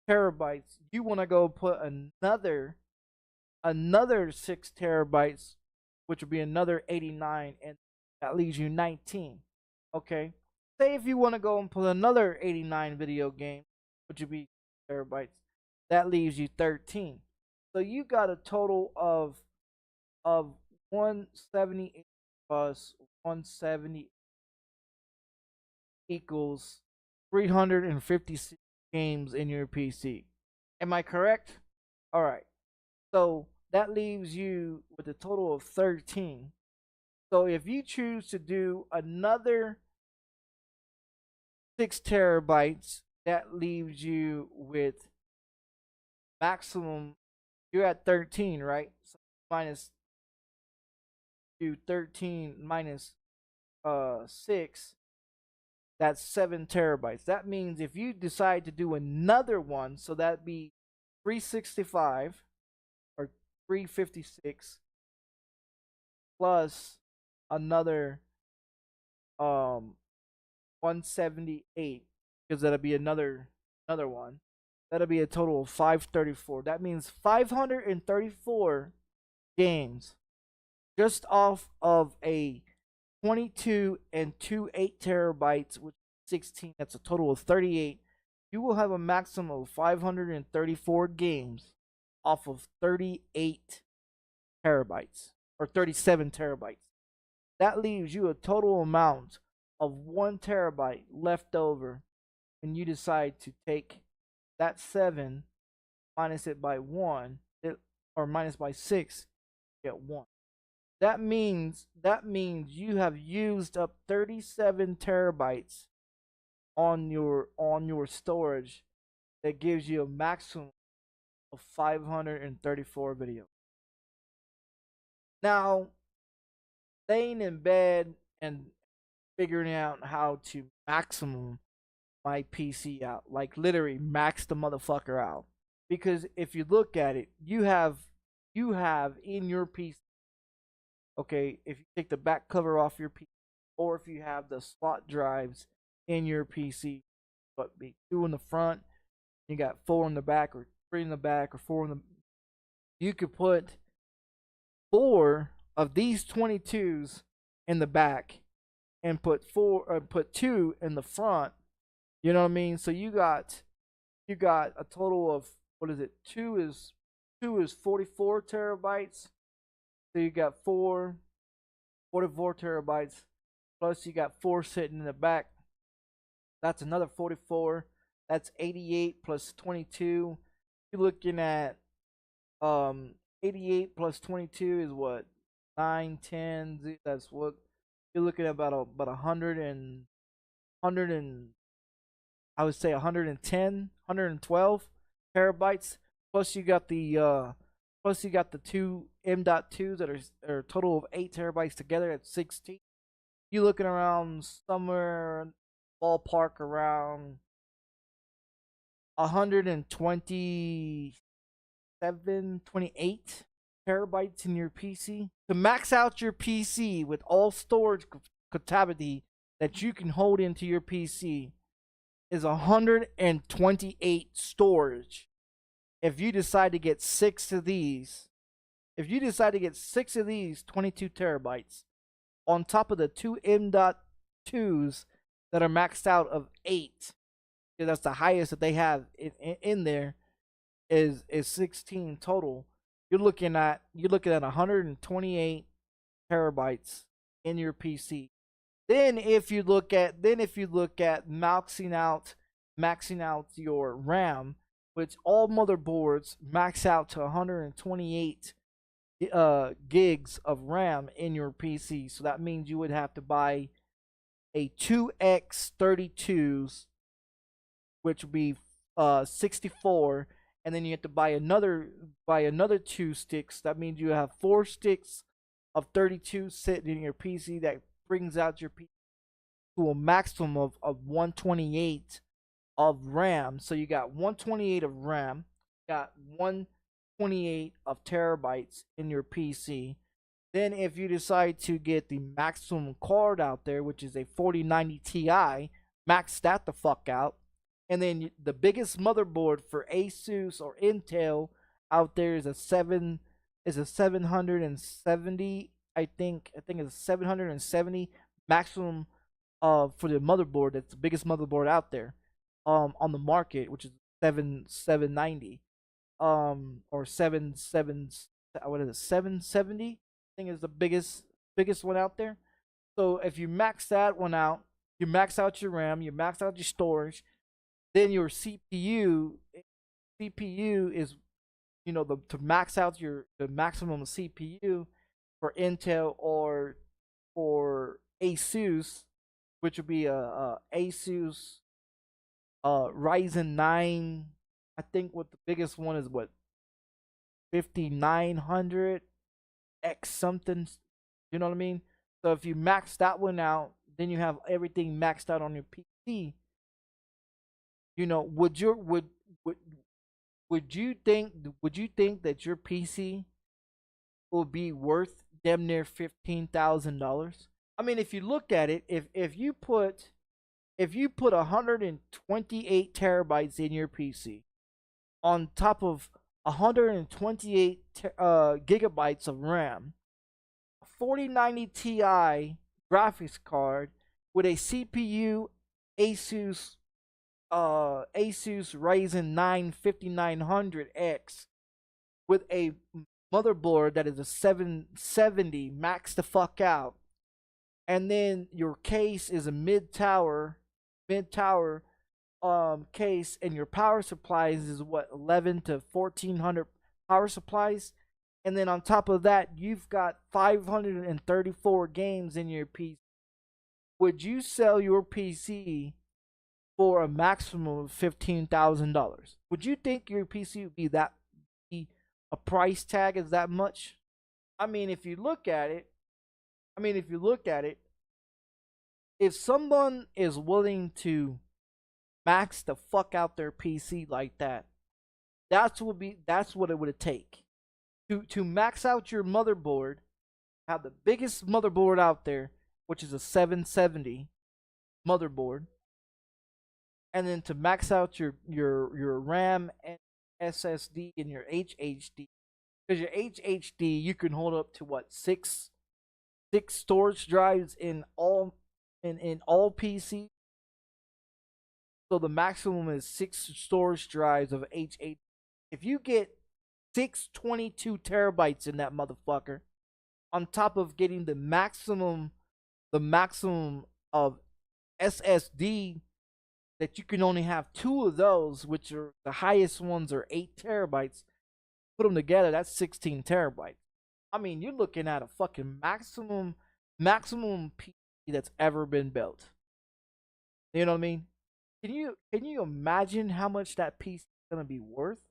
S1: terabytes, you want to go put another 6 terabytes, which would be another 89, and that leaves you 19. Okay. Say if you want to go and put another 89 video game, which would be terabytes, that leaves you 13. So you got a total of 178 plus 170 equals 356 games in your PC. Am I correct? All right. So that leaves you with a total of 13. So if you choose to do another 6 terabytes, that leaves you with maximum. You're at 13, right? So minus do 13 minus 6. That's 7 terabytes. That means if you decide to do another one, so that'd be 365 or 356 plus another 178, because that'll be another one. That'll be a total of 534. That means 534 games just off of a 22 and 2 8 terabytes with 16. That's a total of 38. You will have a maximum of 534 games off of 38 terabytes or 37 terabytes. That leaves you a total amount of 1 terabyte left over, and you decide to take that 7, minus it by 1, or minus by 6, get 1. That means you have used up 37 terabytes on your storage. That gives you a maximum of 534 videos. Now, laying in bed and figuring out how to maximum my PC out, like literally max the motherfucker out. Because if you look at it, you have in your PC, okay, if you take the back cover off your PC, or if you have the slot drives in your PC, but be 2 in the front, you got 4 in the back, or 3 in the back, or 4 in the. You could put 4 of these 22s in the back, and put 2 in the front. You know what I mean? So you got a total of, what is it? 2 is 44 terabytes. So you got 44 terabytes, plus you got 4 sitting in the back. That's another 44. That's 88 plus 22. You're looking at 88 plus 22 is what, 9, 10. That's what you're looking at, about 100 and I would say 110, 112 terabytes. Plus you got the 2 M.2s that are a total of 8 terabytes together at 16. You're looking around somewhere ballpark around 120 728 terabytes in your PC. To max out your PC with all storage capacity that you can hold into your PC is 128 storage. If you decide to get 22 terabytes on top of the two M.2s that are maxed out of 8, that's the highest that they have in there, is 16 total. You're looking at 128 terabytes in your PC. Then if you look at maxing out your RAM, which all motherboards max out to 128 gigs of RAM in your PC. So that means you would have to buy a 2x32s, which would be 64, and then you have to buy another 2 sticks. That means you have 4 sticks of 32 sitting in your PC. That brings out your PC to a maximum of 128 of RAM. So you got 128 of RAM, got 128 of terabytes in your PC. Then if you decide to get the maximum card out there, which is a 4090 Ti, max that the fuck out. And then the biggest motherboard for ASUS or Intel out there is a 770. I think it's a 770 maximum for the motherboard. That's the biggest motherboard out there on the market, which is 790 or 770. I think is the biggest one out there. So if you max that one out, you max out your RAM, you max out your storage, then your CPU is, to max out the maximum CPU for Intel or for ASUS, which would be a ASUS Ryzen 9. I think what the biggest one is, what, 5900 X something. You know what I mean? So if you max that one out, then you have everything maxed out on your PC. Would you think that your PC will be worth damn near $15,000? I mean, if you look at it, if you put 128 terabytes in your PC on top of 128 gigabytes of RAM, 4090 Ti graphics card with a CPU ASUS Ryzen 9 5900X with a motherboard that is a 770 max the fuck out, and then your case is a mid tower case, and your power supplies is what, 11 to 1400 power supplies, and then on top of that you've got 534 games in your PC. Would you sell your PC for a maximum of $15,000? Would you think your PC would be a price tag is that much? I mean, if you look at it, if someone is willing to max the fuck out their PC like that, that's what it would take to max out your motherboard, have the biggest motherboard out there, which is a 770 motherboard, and then to max out your RAM and SSD and your HDD, because your HDD you can hold up to what, six storage drives in all PCs. So the maximum is 6 storage drives of HDD. If you get 622 terabytes in that motherfucker, on top of getting the maximum of SSD, that you can only have 2 of those, which are the highest ones are 8 terabytes. Put them together, that's 16 terabytes. I mean, you're looking at a fucking maximum PC that's ever been built. You know what I mean? Can you imagine how much that PC is gonna be worth?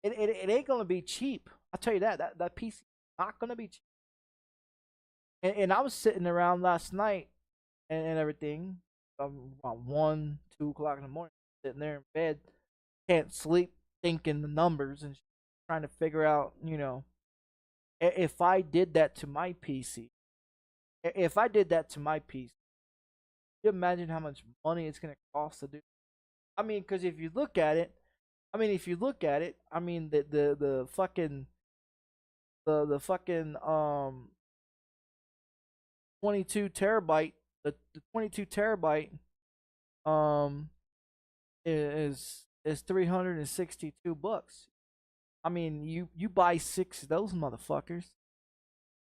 S1: It ain't gonna be cheap. I'll tell you that PC is not gonna be cheap. And I was sitting around last night and everything, around 1, 2 o'clock in the morning, sitting there in bed, can't sleep, thinking the numbers and trying to figure out, if I did that to my PC, if I did that to my PC, you imagine how much money it's gonna cost to do. I mean, because if you look at it, I mean the fucking the fucking 22 terabyte, the 22 terabyte um is $362. I mean, you buy six of those motherfuckers.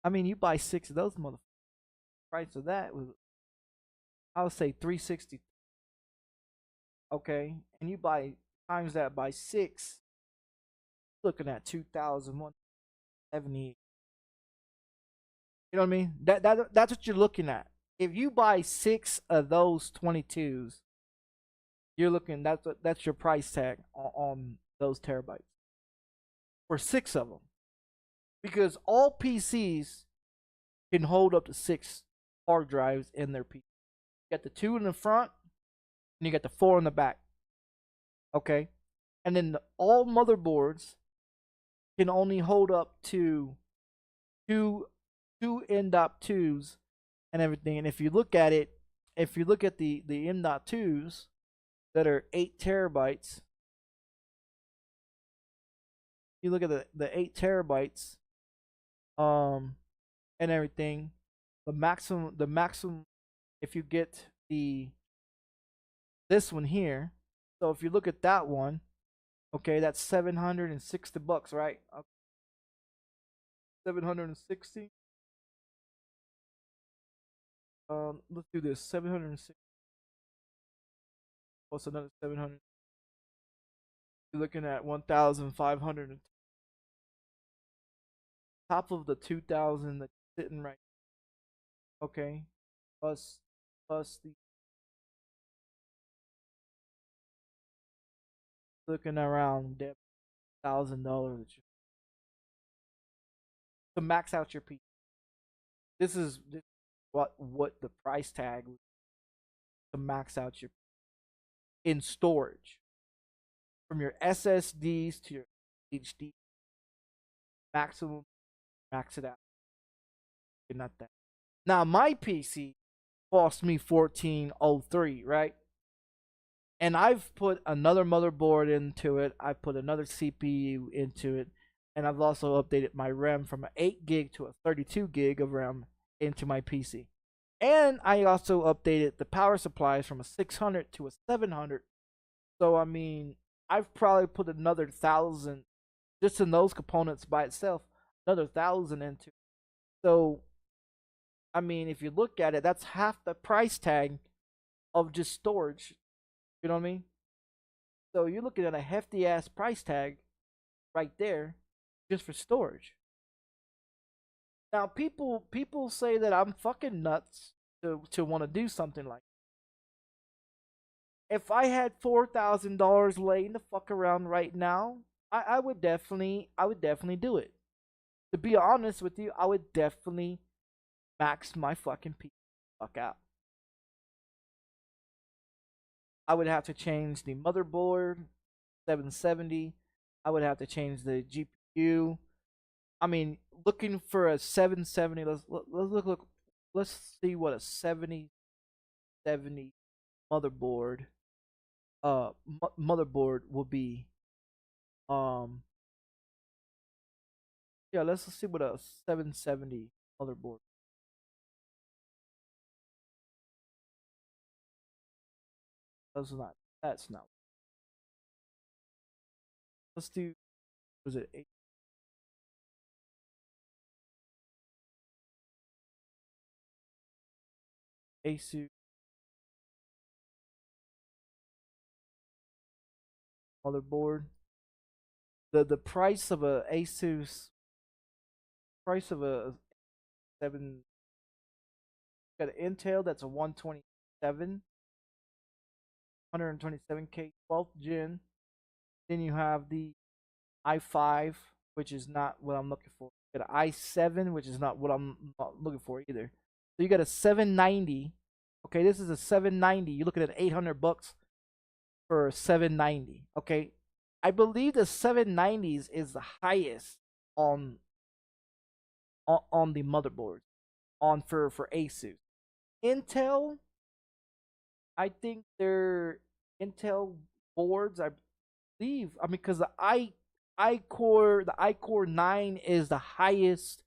S1: I mean, you buy six of those motherfuckers. Price of that was, I would say, 360. Okay, and you buy times that by six, looking at 2,170. You know what I mean? That's what you're looking at. If you buy six of those 22s, you're looking, that's your price tag on those terabytes for six of them, because all PCs can hold up to six hard drives in their PC. You got the two in the front, and you got the four in the back. Okay, and then all motherboards can only hold up to two M.2s and everything. And if you look at it, if you look at the M.2s that are 8 terabytes, you look at the 8 terabytes, and everything, the maximum if you get this one here. So if you look at that one, okay, that's $760, right? 760. Let's do this. 760 plus another 700. You're looking at 1,500 top of the 2,000 that's sitting right. Okay, plus the, looking around $1,000 to max out your PC. This what the price tag to max out your in storage, from your SSDs to your HD. Maximum, max it out. You're not that. Now my PC cost me 1403, right? And I've put another motherboard into it. I put another CPU into it, and I've also updated my RAM from an 8 gig to a 32 gig of RAM into my PC. And I also updated the power supplies from a 600 to a 700. So I mean, I've probably put another 1,000 just in those components by itself, another 1,000 into. So I mean, if you look at it, that's half the price tag of just storage. You know what I mean? So you're looking at a hefty ass price tag right there just for storage. Now people say that I'm fucking nuts to want to do something like that. If I had $4,000 laying the fuck around right now, I would definitely do it. To be honest with you, I would definitely max my fucking PC fuck out. I would have to change the motherboard, 770. I would have to change the GPU. I mean, looking for a 770. Let's see what a 7070 motherboard motherboard will be. Um, yeah, let's see what a 770 motherboard. That's not. That's not. Let's do. Was it ASUS motherboard? The price of a ASUS, price of a seven, got an Intel that's a 127K 12th gen. Then you have the i5, which is not what I'm looking for. You got an i7, which is not what I'm not looking for either. So you got a 790. Okay, this is a 790. You're looking at $800 for a 790. Okay, I believe the 790s is the highest on on the motherboard on for ASUS. Intel, I think their Intel boards, I believe, I mean, because the iCore 9 is the highest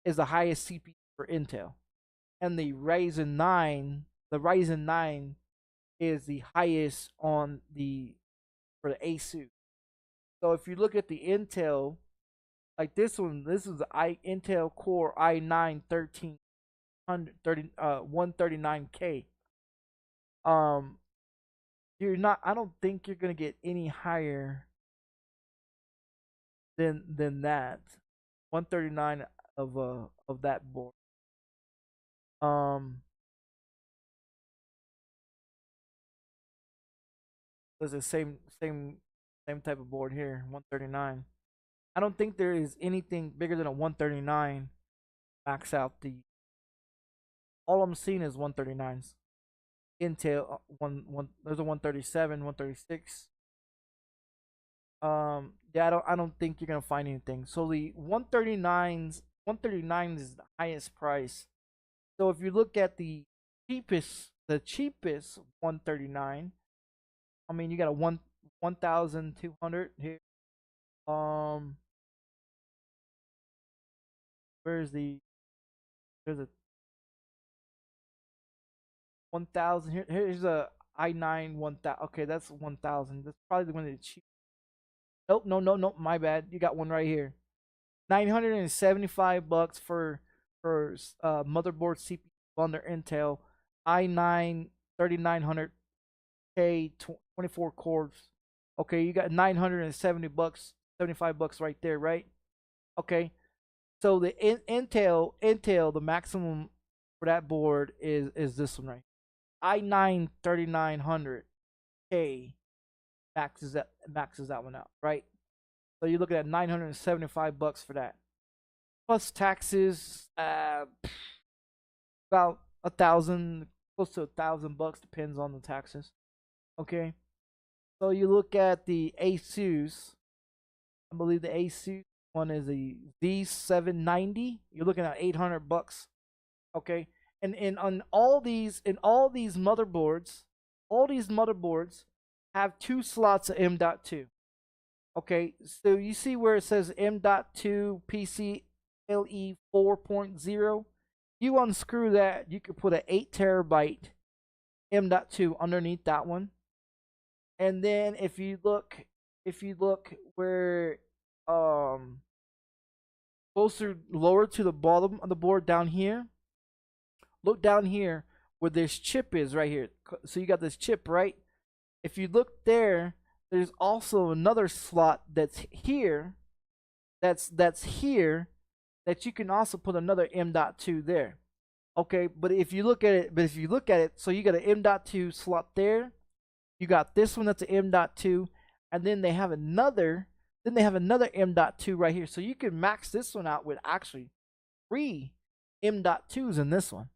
S1: CPU for Intel, and the Ryzen 9 is the highest on the for the ASUS. So if you look at the Intel, like this is the Intel Core i9 139K. Um, you're not. I don't think you're gonna get any higher than that. 139 of that board. Um, there's the same type of board here. 139. I don't think there is anything bigger than a 139 max out the. All I'm seeing is 139s. Intel one there's a 137, 136. Yeah, I don't think you're gonna find anything. So the 139 is the highest price. So if you look at the cheapest 139, I mean you got a 1,200 here. Where's there's a 1,000 here. Here's a i9 1,000. Okay, that's 1,000. That's probably the one that's cheap. Nope, no, my bad. You got one right here. $975 for motherboard CPU under Intel i9 3900K 24 cores. Okay, you got $970, $75 right there, right? Okay, so the Intel the maximum for that board is this one right. i9 3900K maxes that one out, right? So you're looking at $975 for that, plus taxes. About 1,000, close to $1,000, depends on the taxes. Okay, so you look at the ASUS. I believe the ASUS one is a Z790. You're looking at $800. Okay, and on all these motherboards, have 2 slots of M.2. Okay, so you see where it says M.2 pcle 4.0. You unscrew that, you could put an 8 terabyte M.2 underneath that one. And then if you look where closer lower to the bottom of the board down here, look down here where this chip is right here. So you got this chip, right? If you look there, there's also another slot that's here, that's here, that you can also put another M.2 there. Okay, but if you look at it, so you got an M.2 slot there, you got this one that's an M.2, and then they have another M.2 right here. So you can max this one out with actually 3 M.2s in this one,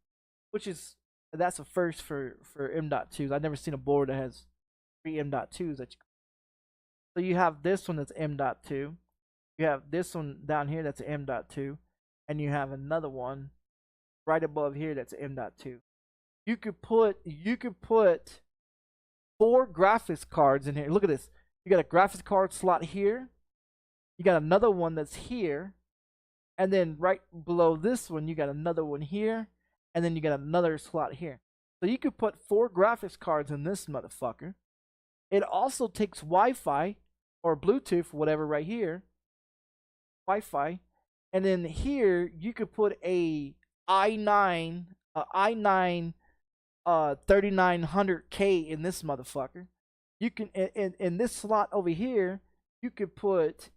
S1: which is that's a first for M.2s. I've never seen a board that has 3 M.2s that you. So you have this one that's M.2. You have this one down here that's an M.2, and you have another one right above here that's an M.2. You could put 4 graphics cards in here. Look at this. You got a graphics card slot here. You got another one that's here. And then right below this one, you got another one here. And then you got another slot here. So you could put 4 graphics cards in this motherfucker. It also takes Wi-Fi or Bluetooth, whatever, right here. Wi-Fi. And then here, you could put a i9 3900K in this motherfucker. You can in this slot over here, you could put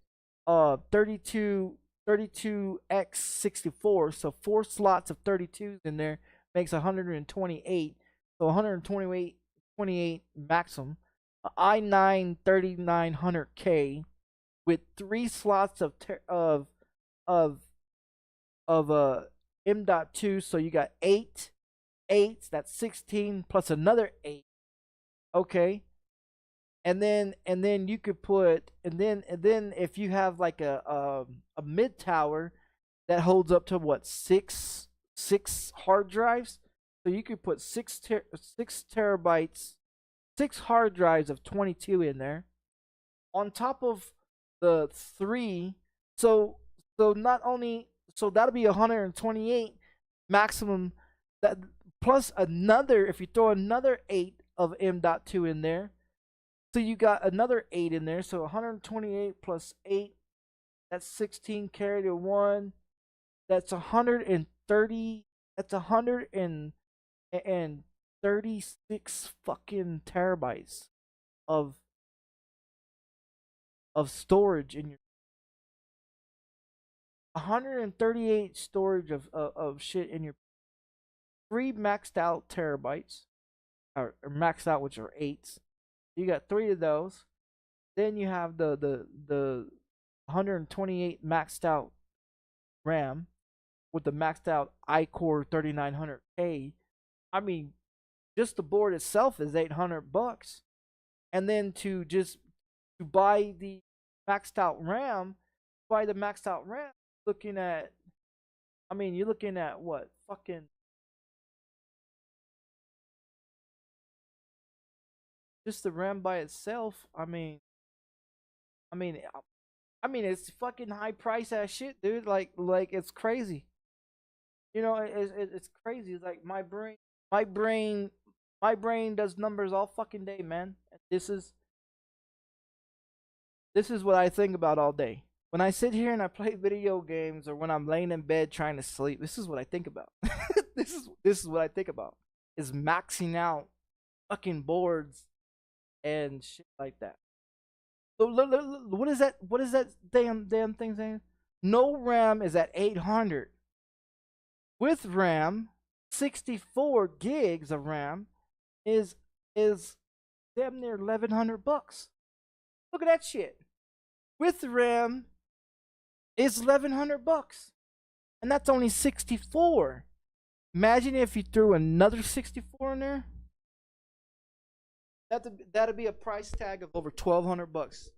S1: 32x64. So 4 slots of 32s in there makes 128. So 128 maximum. i9 3900K with 3 slots of M.2. So you got 8. That's 16 plus another 8. Okay. and then you could put and then if you have like a mid tower that holds up to what, six hard drives, so you could put 6 terabytes, 6 hard drives of 22 in there on top of the three. So not only, so that'll be 128 maximum, that plus another, if you throw another 8 of M.2 in there, so you got another 8 in there, so 128 plus 8, that's 16 carry to 1, that's 130, that's 136 fucking terabytes of storage in your, 138 storage of shit in your, 3 maxed out terabytes, or maxed out, which are 8s. You got 3 of those. Then you have the 128 maxed out RAM with the maxed out iCore 3900K. I mean, just the board itself is $800, and then to buy the maxed out RAM, looking at, I mean, you're looking at what, fucking, just the RAM by itself. I mean, it's fucking high price ass shit, dude. Like it's crazy. It's crazy. It's like my brain, my brain does numbers all fucking day, man. This is what I think about all day. When I sit here and I play video games, or when I'm laying in bed trying to sleep, this is what I think about. This is what I think about. Is maxing out fucking boards and shit like that. So what is that? What is that damn thing saying? No RAM is at 800. With RAM, 64 gigs of RAM is damn near $1,100. Look at that shit. With RAM is $1,100, and that's only 64. Imagine if you threw another 64 in there. That'd be a price tag of over $1,200.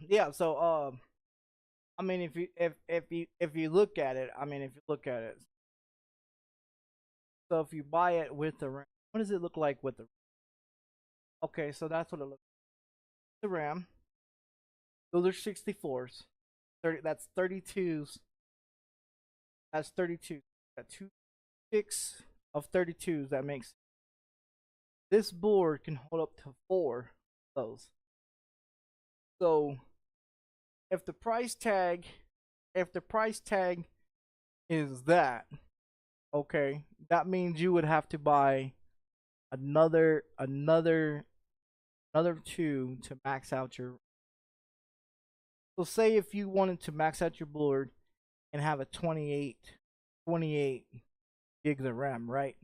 S1: Yeah. So I mean, if you look at it, I mean, if you look at it, so if you buy it with the RAM, what does it look like with the? Okay, so that's what it looks. The RAM. Those are 64s. 30. That's 32s. That's 32. Got two six of 32s. That makes this board can hold up to four of those. So if the price tag, if the price tag is that, okay, that means you would have to buy another two to max out your. So say if you wanted to max out your board and have a 28 gigs of RAM, right?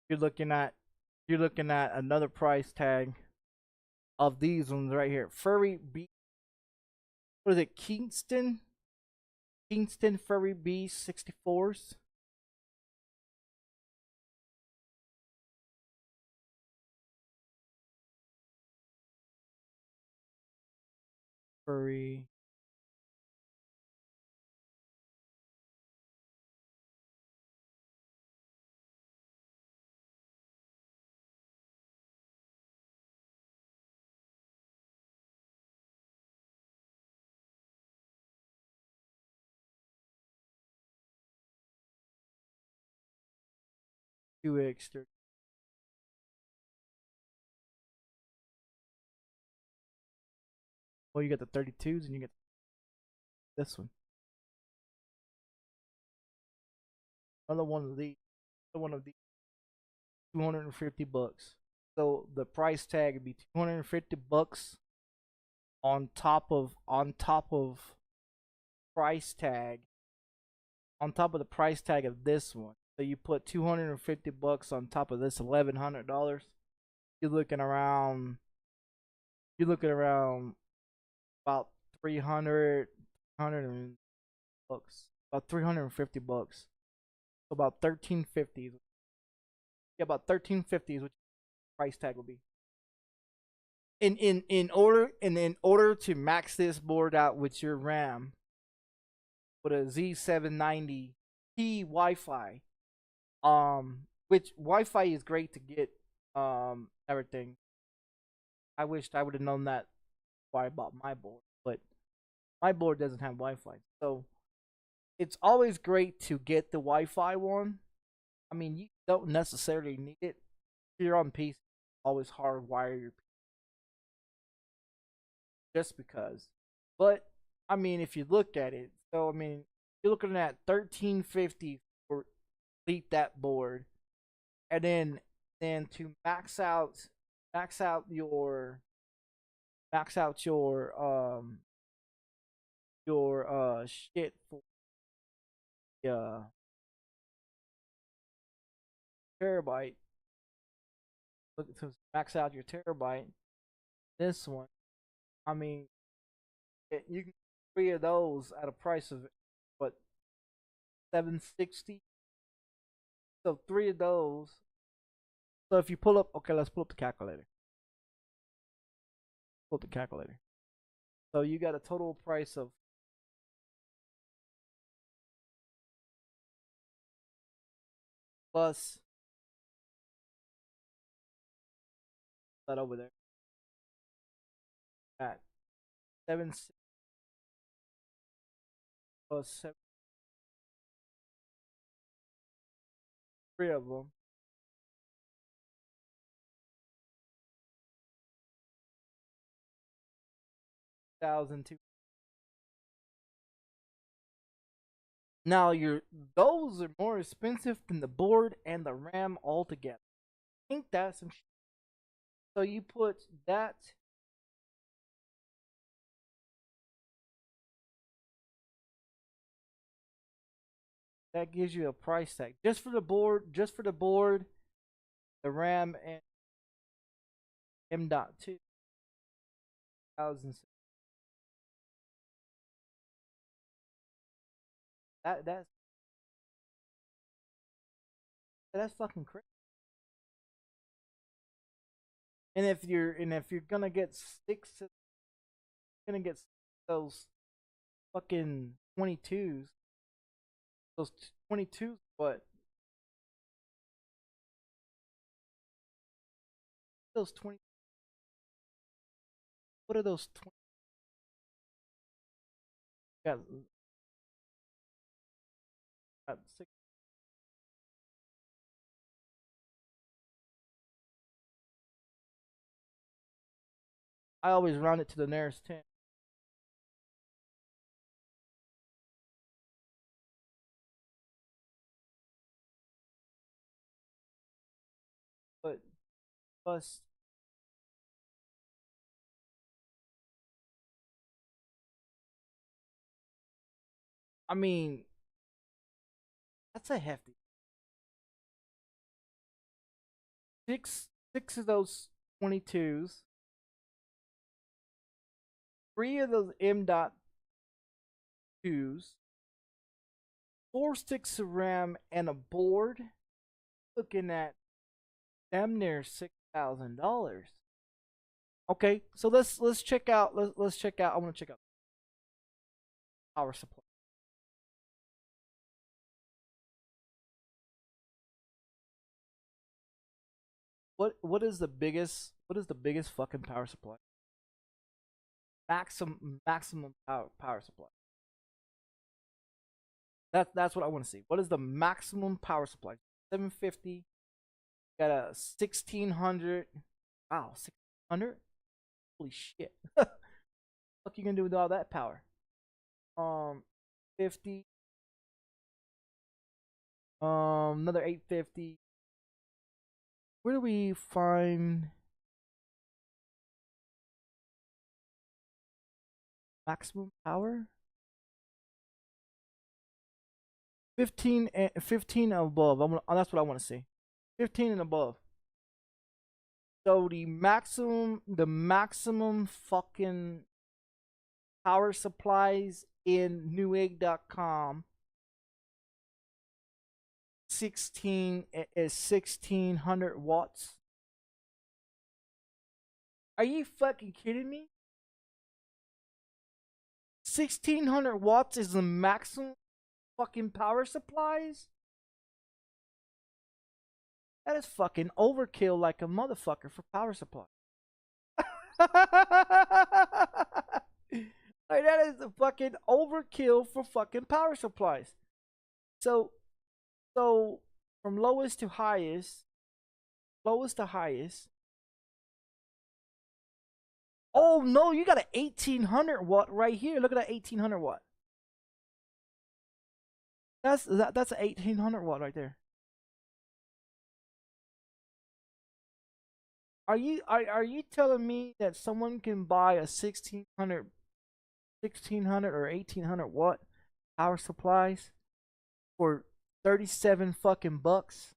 S1: You're looking at another price tag of these ones right here. Furry B, what is it? Kingston Furry B64s. Furry. QX30. Well, you get the 32s and you get this one. Another one of these. Another one of these. $250. So the price tag would be $250 on top of price tag on top of the price tag of this one. So you put $250 on top of this $1,100. You're looking around. You're looking around about 300 bucks, about $350. So about 1350. Yeah, about 1350 is what your price tag will be. In order to max this board out with your RAM with a Z790P Wi-Fi, which Wi-Fi is great to get everything. I wished I would have known that before I bought my board, but my board doesn't have Wi-Fi, so it's always great to get the Wi-Fi one. I mean, you don't necessarily need it. If you're on PC, always hardwire your just because. But I mean, if you look at it, so I mean, you're looking at 1350 for delete that board, and then to max out your max out your shit for terabyte. Look to max out your terabyte. This one, I mean, you can get three of those at a price of what 760. So three of those. So if you pull up, okay, let's pull up the calculator. Pull up the calculator. So you got a total price of plus that over there at 760 plus seven, three of them. 1,002. Now your those are more expensive than the board and the RAM altogether. Ain't that some shit? So you put that that gives you a price tag just for the board, the RAM and M.2 thousand. That's fucking crazy. And if you're gonna get six gonna get those fucking 22s. Those 22s, what? Those 20. What are those 20? Got, got six. I always round it to the nearest 10. But plus, I mean, that's a hefty six of those 22s, three of those M.2s, four sticks of RAM, and a board. Looking at damn near $6,000. Okay, so let's check out. Let's check out. I want to check out power supply. What is the biggest fucking power supply? Maximum power supply. That's what I want to see. What is the maximum power supply? 750. Got a 1600. Wow, 1600. Holy shit. What you gonna do with all that power? 50. Another 850. Where do we find maximum power? 15 and 15 above. That's what I want to see. 15 and above. So the maximum fucking power supplies in Newegg.com 1600 watts. Are you fucking kidding me? 1600 watts is the maximum fucking power supplies? That is fucking overkill like a motherfucker for power supply. Like, that is the fucking overkill for fucking power supplies. So from lowest to highest. Oh no, you got an 1800 watt right here. Look at that 1800 watt. That's an 1800 watt right there. Are you telling me that someone can buy a 1600 or 1800 watt power supplies for 37 fucking bucks?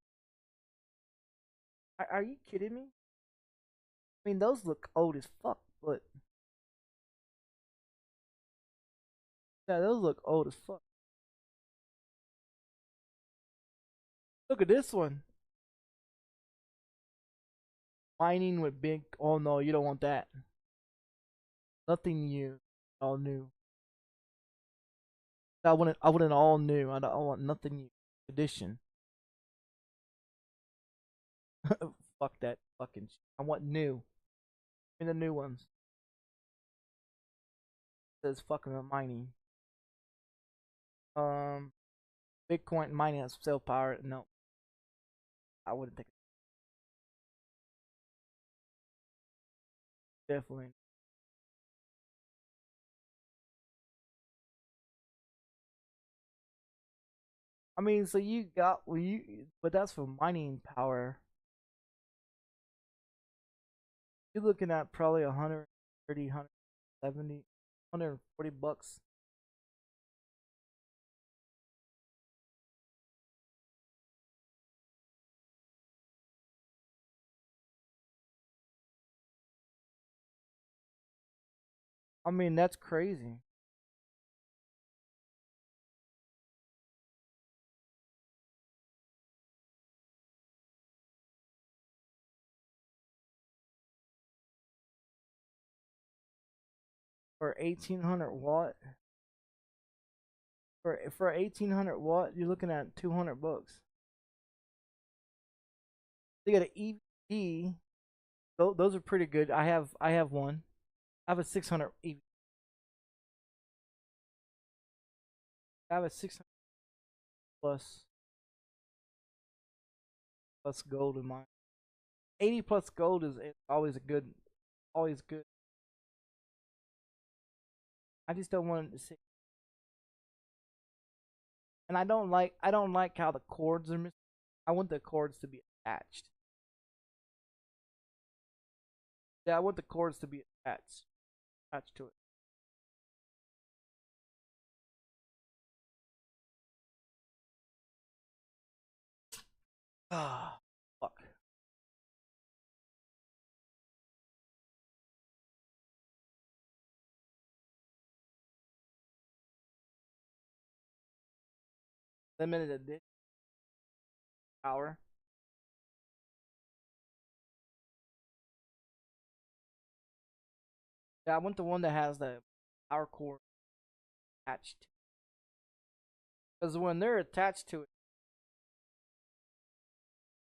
S1: Are you kidding me? I mean, those look old as fuck, but yeah, those look old as fuck. Look at this one. Mining with big. Oh no, you don't want that. Nothing new. All new. I want it. I want it all new. I want nothing new. Edition. Fuck that fucking shit. I want new. In the new ones. It says fucking mining. Um, Bitcoin mining has self power. No, I wouldn't think. Definitely. I mean, so you got well, but that's for mining power. You're looking at probably 130, 170, 140 bucks. I mean, that's crazy. for 1800 watt. For 1800 watt, you're looking at $200. You got an EV. Those are pretty good. I have one. I have a 600 EV. I have a 600 plus gold in mine. 80 plus gold is always a good, always good. I just don't want it to sit. And I don't like how the cords are missing. I want the cords to be attached. Yeah, I want the cords to be attached to it. Ah, fuck. Limited edition power. Yeah, I want the one that has the power cord attached. Because when they're attached to it,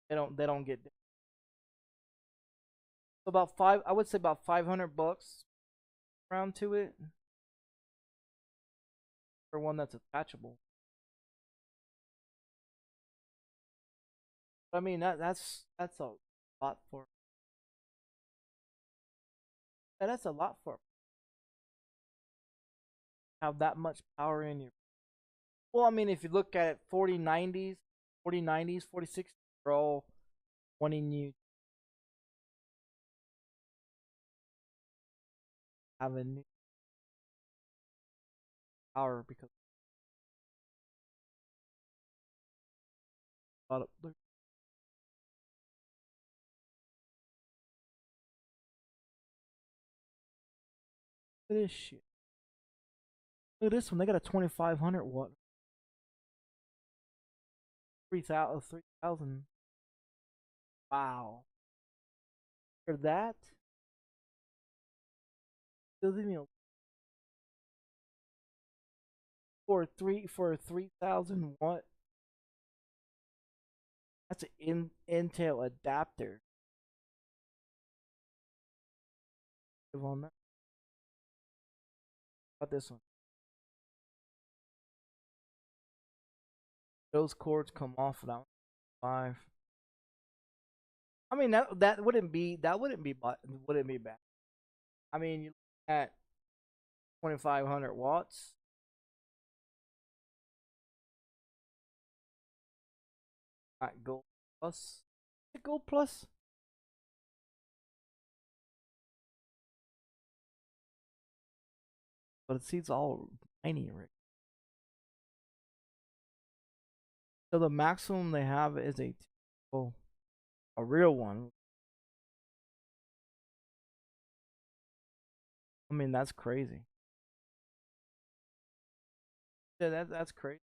S1: they don't get. So about five, I would say about $500 around to it for one that's attachable. But I mean that's a lot for. Yeah, that's a lot for have that much power in your. Well, I mean, if you look at it, 4090s, 4090s, 4060s, they're all wanting you to have a new power because a lot of look at this shit. Look at this one. They got a 2500 watt, 3000, 3000. Wow. For that, doesn't even for a 3000 watt. That's an Intel adapter. On that. How about this one? Those cords come off without 5. I mean that wouldn't be bad. I mean, you look at 2500 watts. Not gold plus. Is it gold plus? But it seems all tiny right. So the maximum they have is oh, a real one. I mean that's crazy. Yeah, that's crazy.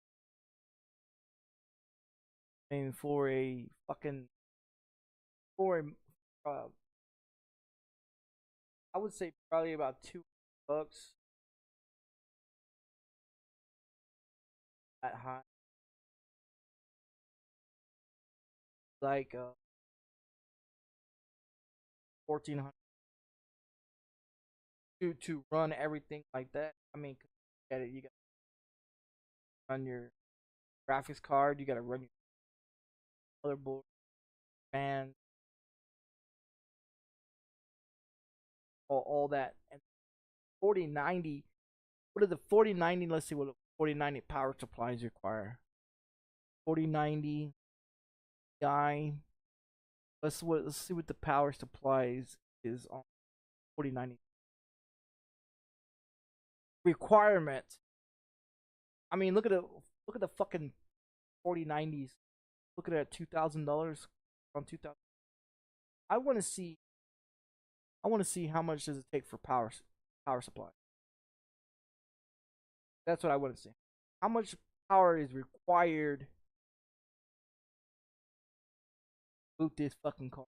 S1: I mean for a fucking for a I would say probably about $2 at high. Like 1400 to run everything like that. I mean, you got to run your graphics card, you got to run your motherboard, fan, all that. And 4090, what are the 4090? Let's see what 4090 power supplies require. 4090 Ti. Let's see what the power supplies is on 4090 requirement. I mean, look at the fucking 4090s. Look at it at $2,000 from 2000. I want to see. I want to see how much does it take for power supply. That's what I want to see. How much power is required to boot this fucking car?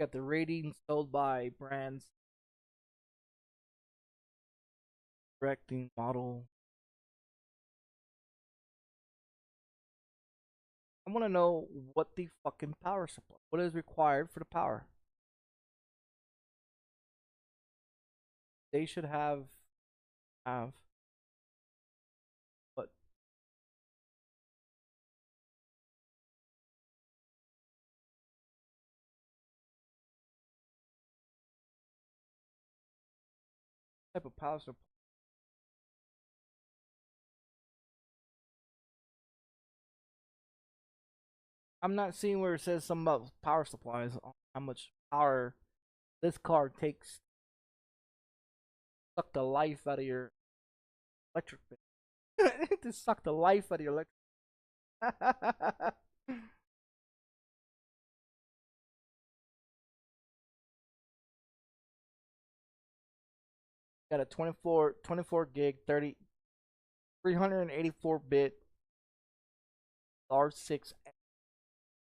S1: Got the ratings sold by brands, directing model. I want to know what the fucking power supply, what is required for the power. They should have, what type of power supply? I'm not seeing where it says something about power supplies, how much power this card takes. Suck the life out of your electric bill. To suck the life out of your electric. Got a 24 gig 384 bit R6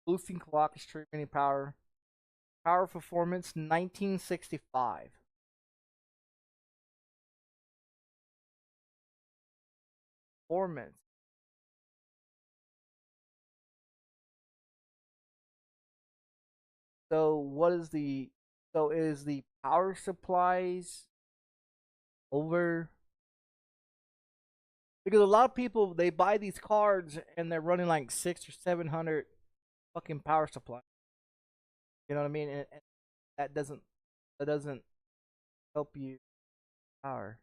S1: boosting clock streaming power. Power performance 1965. Performance. So what is the so is the power supplies over, because a lot of people they buy these cards and they're running like 600 or 700 fucking power supply. You know what I mean? And that doesn't help you power.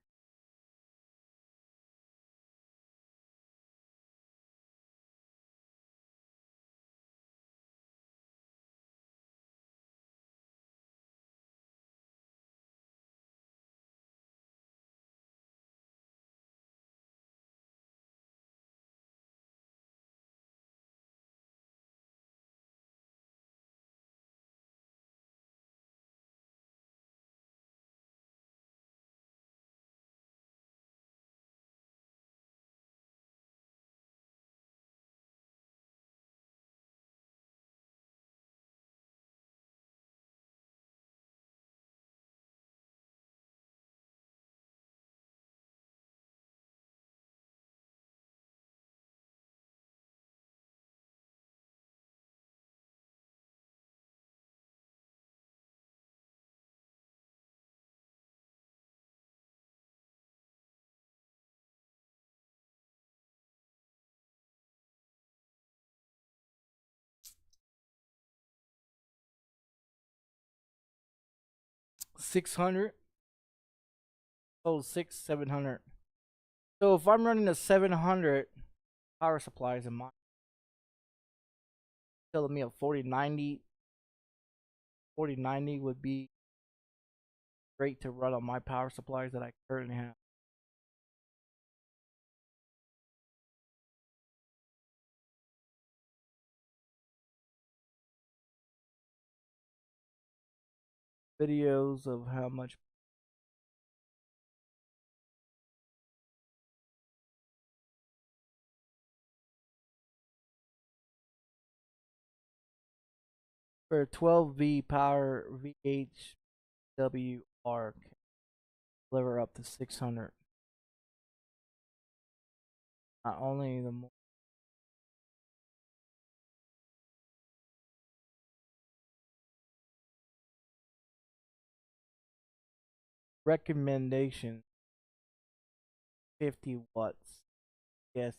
S1: $600. Oh, 700. So if I'm running a 700 power supplies in my telling me a 4090 would be great to run on my power supplies that I currently have. Videos of how much for 12V power VHWR can deliver up to 600. Not only the recommendation 50 watts. Yes,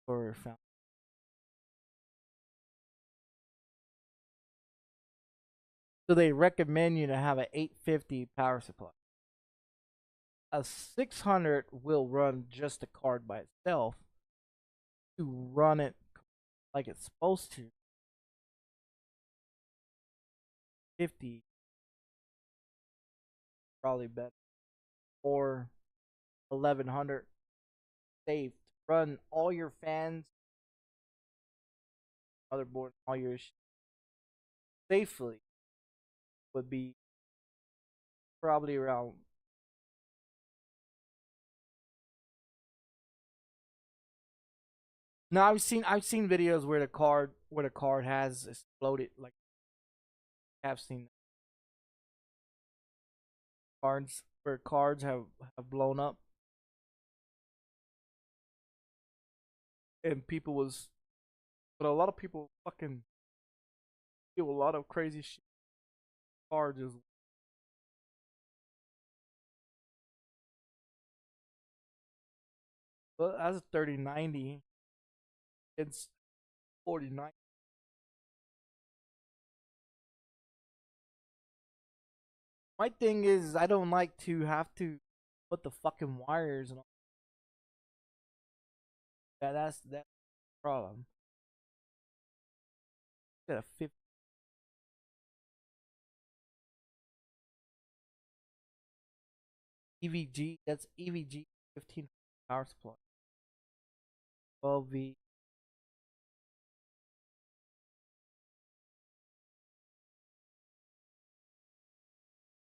S1: for found. So they recommend you to have an 850 power supply. A 600 will run just the card by itself. To run it like it's supposed to, 50 probably better, or 1100 safe to run all your fans, motherboard, all your safely would be probably around. Now I've seen videos where the card has exploded, like I've seen cards where cards have blown up and people was, but a lot of people fucking do a lot of crazy shit. Cards is, but as a 3090, it's 49. My thing is, I don't like to have to put the fucking wires and all that. That's the problem. Got a 50 EVG. That's EVG 15 power supply. 12V.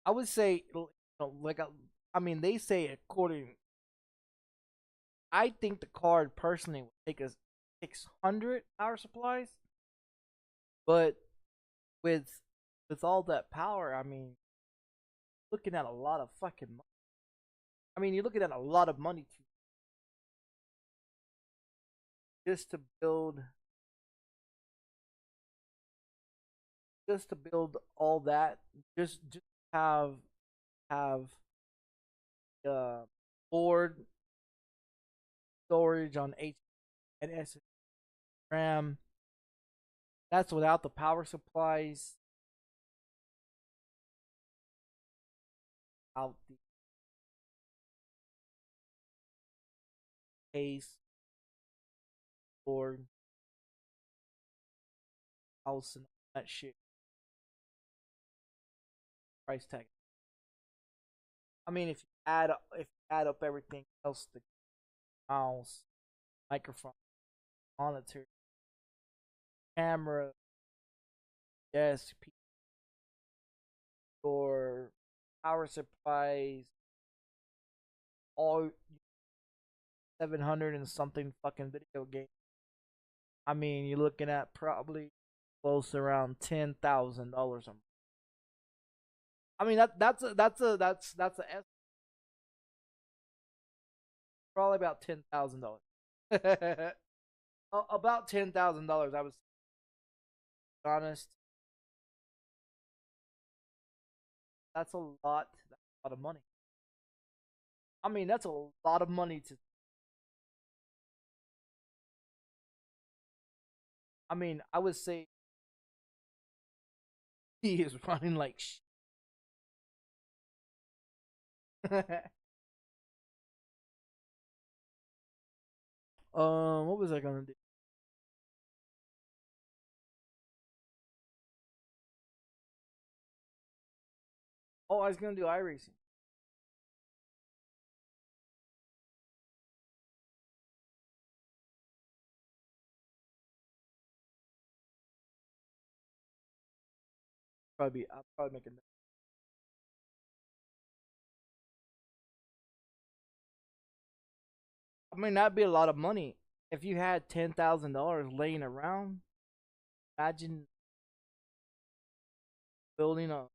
S1: I would say, like, I mean, they say according. I think the card personally would take us 600 power supplies, but with with all that power, I mean, looking at a lot of fucking money. I mean, you're looking at a lot of money to just to build all that. Just have board storage on H and S RAM. That's without the power supplies, out the case, board, house, and all that shit. Price tag. I mean, if you add up everything else, the mouse, microphone, monitor, camera, desk, or power supplies, all 700 and something fucking video game. I mean, you're looking at probably close around $10,000 a month. I mean that's a probably about $10,000. About $10,000, I was honest. That's a lot. That's a lot of money. I mean, that's a lot of money to. I mean, I would say he is running like what was I gonna do? Oh, I was gonna do iRacing. I'll probably make a. I mean, that'd be a lot of money if you had $10,000 laying around. Imagine building a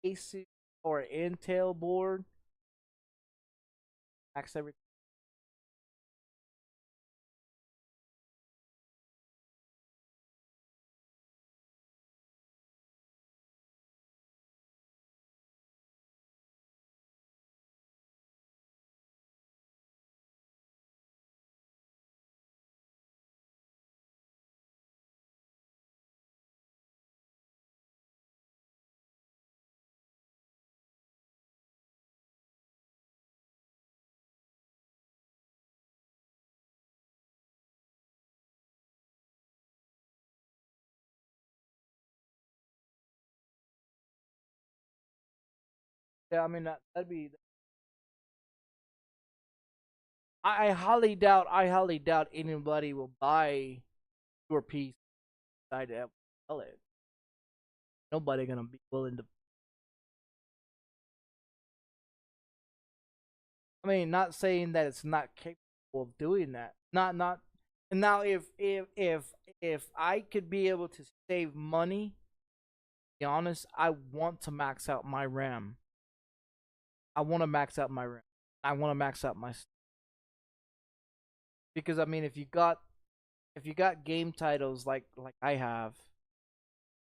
S1: ASUS or Intel board, max everything. Yeah, I mean that'd be. I highly doubt anybody will buy your piece. Decide to sell it. Nobody gonna be willing to. I mean, not saying that it's not capable of doing that. Not And now, if I could be able to save money, to be honest, I want to max out my RAM. I want to max out my RAM. I want to max out my, because I mean, if you got game titles like I have,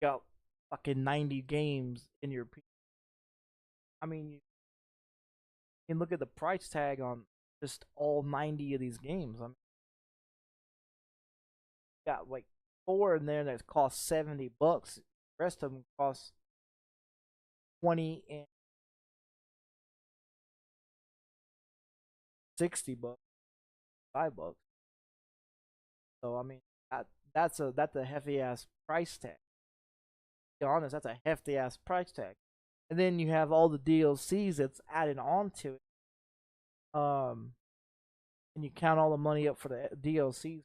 S1: you got fucking 90 games in your I mean, you can look at the price tag on just all 90 of these games. I mean, you got like 4 in there that cost $70. The rest of them cost 20 and $60, $5. So I mean, that's a hefty ass price tag. To be honest, that's a hefty ass price tag. And then you have all the DLCs that's added on to it. Um, and you count all the money up for the DLCs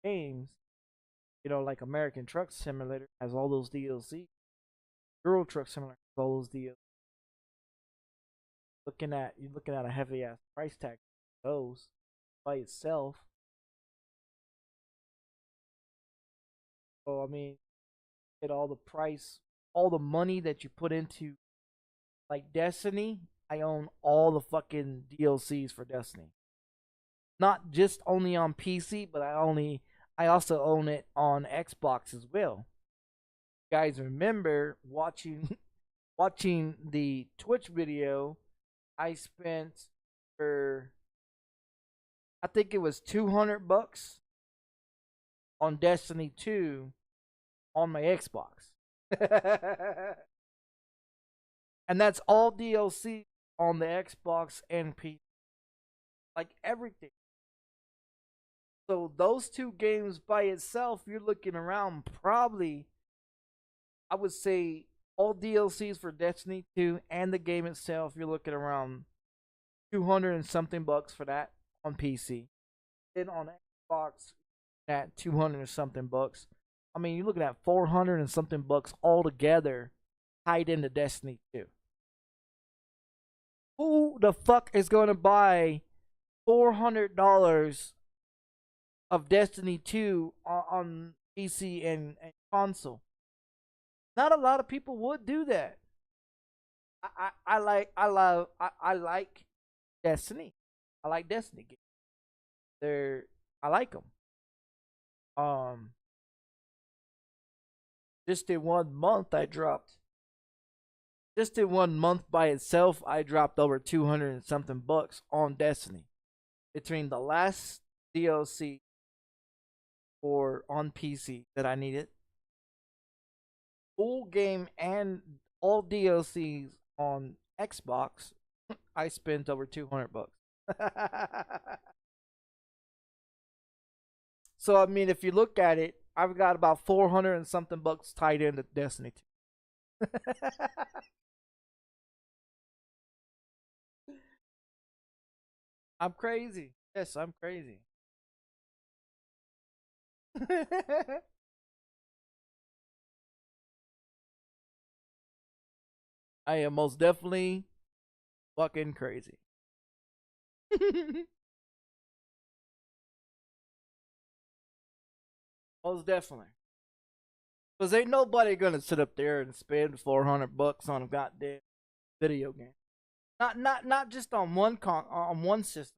S1: games. You know, like American Truck Simulator has all those DLCs. Euro Truck Simulator has all those DLCs. You're looking at a heavy ass price tag for those by itself. So I mean, get all the price, all the money that you put into like Destiny. I own all the fucking DLCs for Destiny. Not just only on PC, but I also own it on Xbox as well. You guys remember watching the Twitch video? I spent for, I think it was $200 on Destiny 2 on my Xbox. And that's all DLC on the Xbox and PC. Like everything. So those two games by itself, you're looking around probably, I would say, all DLCs for Destiny 2 and the game itself, you're looking around 200 and something bucks for that on PC. Then on Xbox at 200 and something bucks. I mean, you're looking at 400 and something bucks altogether tied into Destiny 2. Who the fuck is going to buy $400 of Destiny 2 on PC and console? Not a lot of people would do that. I like Destiny. I like Destiny games. I like them. Um, just in 1 month I dropped. Just in 1 month by itself, I dropped over 200 and something bucks on Destiny between the last DLC for on PC that I needed, full game, and all DLCs on Xbox. I spent over 200 bucks. So I mean, if you look at it, I've got about 400 and something bucks tied into Destiny 2. I'm crazy. Yes, I'm crazy. I am most definitely fucking crazy. Most definitely. Cause ain't nobody gonna sit up there and spend 400 bucks on a goddamn video game. Not just on on one system.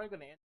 S1: probably gonna end